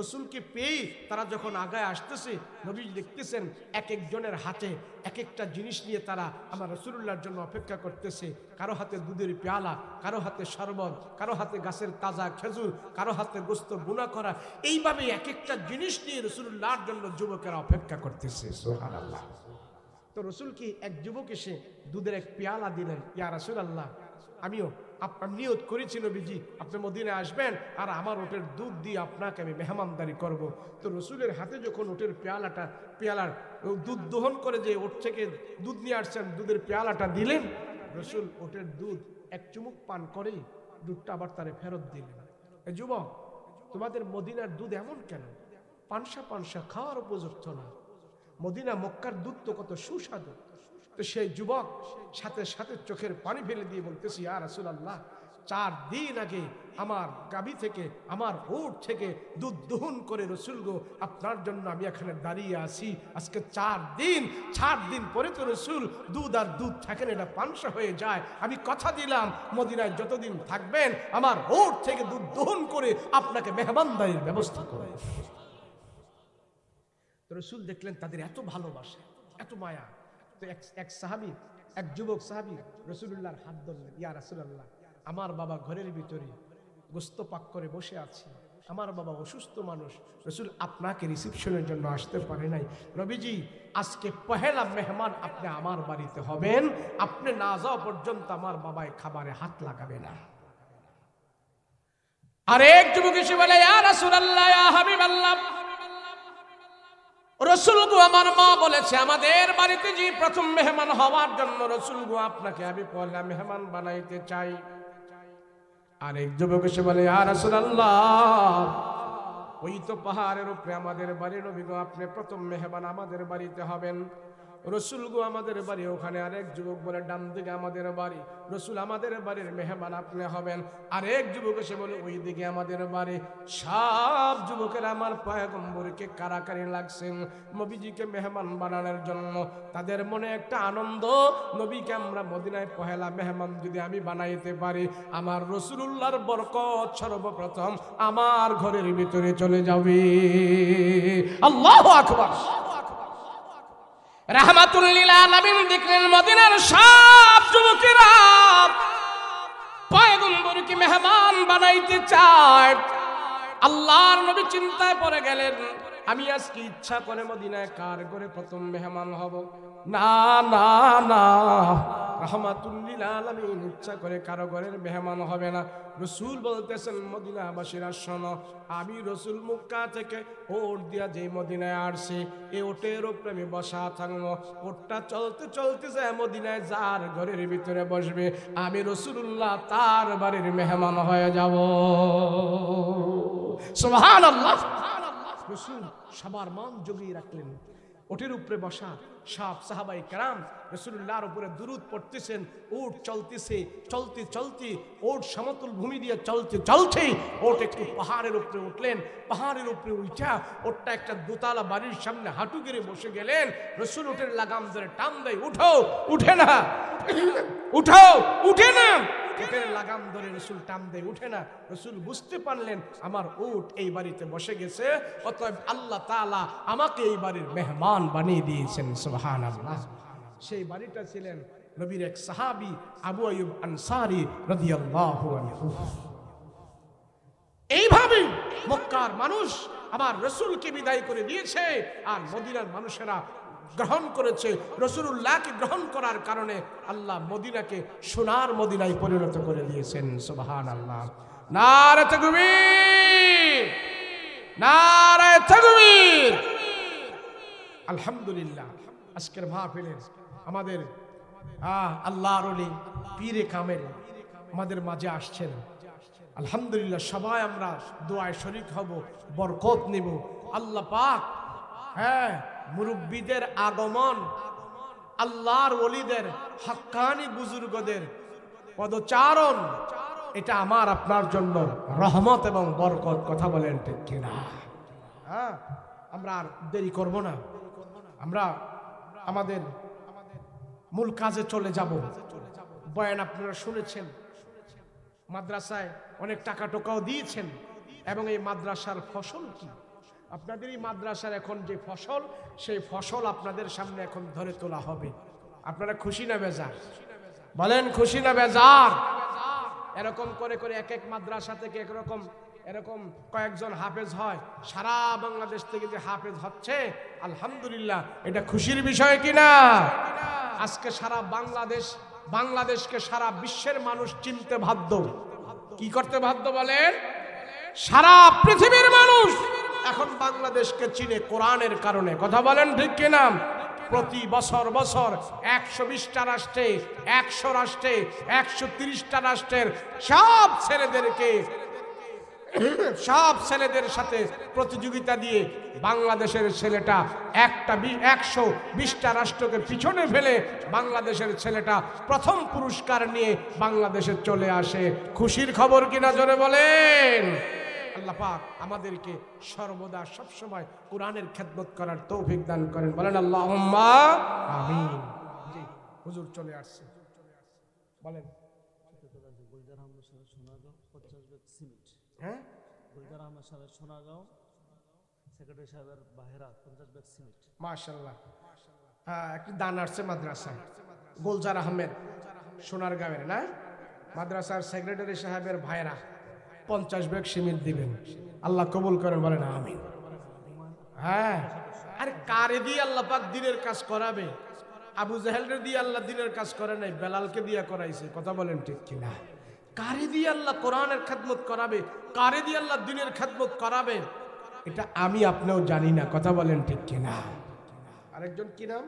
রসুলকে পেয়ে তারা যখন আগায় আসতেছে, নবীজি দেখতেছেন এক একজনের হাতে এক একটা জিনিস নিয়ে তারা আমার রাসূলুল্লাহর জন্য অপেক্ষা করতেছে। কারো হাতে দুধের পেয়ালা, কারো হাতে শরবত, কারো হাতে গাছের তাজা খেজুর, কারো হাতে গোস্ত বুনা করা। এইভাবে এক একটা জিনিস নিয়ে রাসূলুল্লাহর জন্য যুবকেরা অপেক্ষা করতেছে। সুবহানাল্লাহ। তো রসুল কি এক যুবক এসে দুধের এক পেয়ালা দিলেন। ইয়া রাসূলুল্লাহ, আমিও নিয়ত করেছি নবীজি আপনি মদিনায় আসবেন আর আমার ওটের দুধ দিয়ে আপনাকে আমি মেহমানদারি করব। তো রসুলের হাতে যখন ওটের পেয়ালার দুধ দহন করে যে ওট থেকে দুধ নিয়ে আসছেন, দুধের পেয়ালাটা দিলেন। রসুল ওটের দুধ এক চুমুক পান করে দুধটা আবার তারে ফেরত দিলেন। এ যুবক, তোমাদের মদিনার দুধ এমন কেন? পানসা পানসা, খাওয়ার উপযুক্ত না। মদিনা মক্কার দুধ তো কত সুস্বাদু। তো সেই যুবক সাথে সাথে চোখের পানি ফেলে দিয়ে বলতেছি, ইয়া রাসূলুল্লাহ, 4 দিন আগে আমার গাভী থেকে, আমার উট থেকে দুধ দহন করে রসুল গো আপনার জন্য আমি এখানে দাঁড়িয়ে আছি। আজকে 4 দিন পরে তো রসুল দুধ আর দুধ থাকেন, এটা পানসা হয়ে যায়। আমি কথা দিলাম মদিনায় যতদিন থাকবেন আমার উট থেকে দুধ দহন করে আপনাকে মেহমানদারির ব্যবস্থা করব। রসুল দেখলেন তাদের এত ভালোবাসা, এত মায়া। তো এক সাহাবী, এক যুবক সাহাবী রাসূলুল্লাহর হাত ধরলেন। ইয়া রাসূলুল্লাহ, আমার বাবা ঘরের ভিতরে গোস্ত পাক করে বসে আছে, আমার বাবা অসুস্থ মানুষ, রাসূল আপনাকে রিসেপশনের জন্য আসতে পারে নাই। নবীজি, আজকে পহেলা মেহমান আপনি আমার বাড়িতে হবেন, আপনি না যাওয়া পর্যন্ত আমার বাবায় খাবারে হাত লাগাবে না। আরেক যুবক এসে বলে, ইয়া রাসূলুল্লাহ, ইয়া হাবিবাল্লাহ, রসুল গো আমার মা বলেছে আমাদের বাড়িতে যে প্রথম মেহমান হওয়ার জন্য রসুল গো আপনাকে আমি পয়লা মেহমান বানাইতে চাই। আরেক যুবক এসে বলে, ইয়া রাসূলুল্লাহ, ওই তো পাহাড়ের উপরে আমাদের বাড়ি, নবী গো আপনি প্রথম মেহমান আমাদের বাড়িতে হবেন। রসুল গো আমাদের বাড়ি ওখানে। আরেক যুবক বলে, ডান দিকে আমাদের বাড়ি, রসুল আমাদের বাড়ির মেহমান আপনি হবেন। আরেক যুবক এসে বলে, ওই দিকে আমাদের বাড়ি। সব যুবকের আমার পয়গম্বরকে কারাকারি লাগছেন নবীজিকে মেহমান বানানোর জন্য। তাদের মনে একটা আনন্দ, নবীকে আমরা মদিনায় পহেলা মেহমান যদি আমি বানাইতে পারি, আমার রাসূলুল্লাহর বরকত সর্বপ্রথম আমার ঘরের ভিতরে চলে যাবে। আল্লাহু আকবার। রাহমাতুল লিল আলামিন দেখলেন মদিনার সব যুবকেরা পয়গম্বরকে মেহমান বানাইতে চায়। আল্লাহর নবী চিন্তায় পড়ে গেলেন, আমি আজকে ইচ্ছা করে মদিনায় কার ঘরে প্রথম মেহমান হব? না না না, রাহমাতুল লিল আলামিন ইচ্ছা করে কারো ঘরের মেহমান হবে না। রসুল বলতেছেন, মদিনাবাসীরা শোনো, আমি রসুল মক্কা থেকে ওট দিয়া যে মদিনায় আসছি, এই ওটের উপরে আমি বসা থাকবো। ওটটা চলতে চলতে যায় মদিনায় যার ঘরের ভিতরে বসবে, আমি রাসূলুল্লাহ তার বাড়ির মেহমান হয়ে যাব। সুবহানাল্লাহ। রসুল সবার মান জগিয়ে রাখলেন। ওটের উপরে বসা সব সাহাবাই কেরাম রাসূলুল্লাহর উপরে দুরূদ পড়তেছেন। উট চলতেছে, চলতে চলতে ওট সমতল ভূমি দিয়ে চলতে চলতে ওট একটু পাহাড়ের উপরে উঠলেন। পাহাড়ের উপরে উঠা ওটটা একটা দোতলা বাড়ির সামনে হাঁটু গেড়ে বসে গেলেন। রাসূল ওটের লাগাম ধরে টান দেয়, উঠো, উঠে না, উঠো, উঠে না। উটের লাগাম ধরে রাসূল টান দেয়, উঠে না। রাসূল বুঝতে পারলেন আমার উট এই বাড়িতে বসে গেছে, অতএব আল্লাহ তাআলা আমাকে এই বাড়ির মেহমান বানিয়ে দিয়েছেন। সুবহানাল্লাহ। সেই বাড়িটা ছিলেন নবীর এক সাহাবী আবু আইয়ুব আনসারী রাদিয়াল্লাহু আনহু। এইভাবে মক্কার মানুষ আমার রাসূলকে বিদায় করে দিয়েছে, আর মদিনার মানুষেরা গ্রহণ করেছে। রাসূলুল্লাহকে গ্রহণ করার কারণে আল্লাহ মদিনাকে সোনার মদিনায় পরিণত করে দিয়েছেন। সুবহানাল্লাহ। নারে তাকবীর, নারে তাকবীর। আলহামদুলিল্লাহ। আজকের মাহফিলের আমাদের আল্লাহর ওলি পীরে কামেল আমাদের মাঝে আসছেন। আলহামদুলিল্লাহ। সবাই আমরা দোয়ায় শরীক হব, বরকত নিব। আল্লাহ পাক মুরব্বীদের আগমন, আল্লাহর ওলিদের হাক্কানি বুজুর্গদের পদচারণ, এটা আমার আপনার জন্য রহমত এবং বরকত। কথা বলেন ঠিক কিনা? আমরা আর দেরি করব না, আমরা আমাদের মূল কাজে চলে যাব। বয়ান আপনারা শুনেছেন, মাদ্রাসায় অনেক টাকা টোকাও দিয়েছেন, এবং এই মাদ্রাসার ফসল কি? আপনাদের এই মাদ্রাসার এখন যে ফসল, সেই ফসল আপনাদের সামনে এখন ধরে তোলা হবে। আপনারা খুশি না বেজার? বলেন খুশি না বেজার? এরকম করে করে এক এক মাদ্রাসা থেকে একরকম এরকম কয়েকজন হাফেজ হয়। সারা বাংলাদেশ থেকে যে হাফেজ হচ্ছে, আলহামদুলিল্লাহ, এটা খুশির বিষয় কিনা? আজকে সারা বাংলাদেশকে সারা বিশ্বের মানুষ চিনতে বাধ্য। কি করতে বাধ্য বলেন? সারা পৃথিবীর মানুষ এখন বাংলাদেশকে চিনে কোরআনের কারণে। কথা বলেন ঠিক কিনা? প্রতি বছর 120টা রাষ্ট্রে, 100 রাষ্ট্রে, 130টা রাষ্ট্রের সব ছেলেদের সাথে প্রতিযোগিতা দিয়ে বাংলাদেশের ছেলেটা 120টা রাষ্ট্রকে পিছনে ফেলে বাংলাদেশের ছেলেটা প্রথম পুরস্কার নিয়ে বাংলাদেশে চলে আসে। খুশির খবর কিনা জোরে বলেন? আল্লাহ পাক আমাদেরকে সর্বদা সবসময় কোরআনের খেদমত করার তৌফিক দান করেন। বলেন আল্লাহুম্মা আমিন। জি হুজুর চলে আসছে, বলেন। হ্যাঁ, গুলজার আহমদ সাহেবের সোনাগাঁও, সেক্রেটারি সাহেবের বাহেরা 50 ব্যাগ সিমেন্ট। মাশাআল্লাহ। হ্যাঁ, একটি দান আসছে মাদ্রাসায়। গুলজার আহমেদ সোনারগাঁওয়ের না, মাদ্রাসার সেক্রেটারি সাহেবের ভাইরা 50 ব্যাগ সিমেন্ট দিবেন। আল্লাহ কবুল করেন, বলেন আমিন। হ্যাঁ, আর কারে দিয়ে আল্লাহ পাক দিনের কাজ করাবে? আবু জাহেলরে দিয়ে আল্লাহ দিনের কাজ করে নাই, বেলালকে দিয়ে করাইছে। কথা বলেন ঠিক কিনা? কারে দিয়ে আল্লাহ কোরআনের খেদমত করাবে, কারে দিয়ে আল্লাহ দিনের খেদমত করাবে, এটা আমি আপনিও জানি না। কথা বলেন ঠিক কিনা? আরেকজন কি নাম?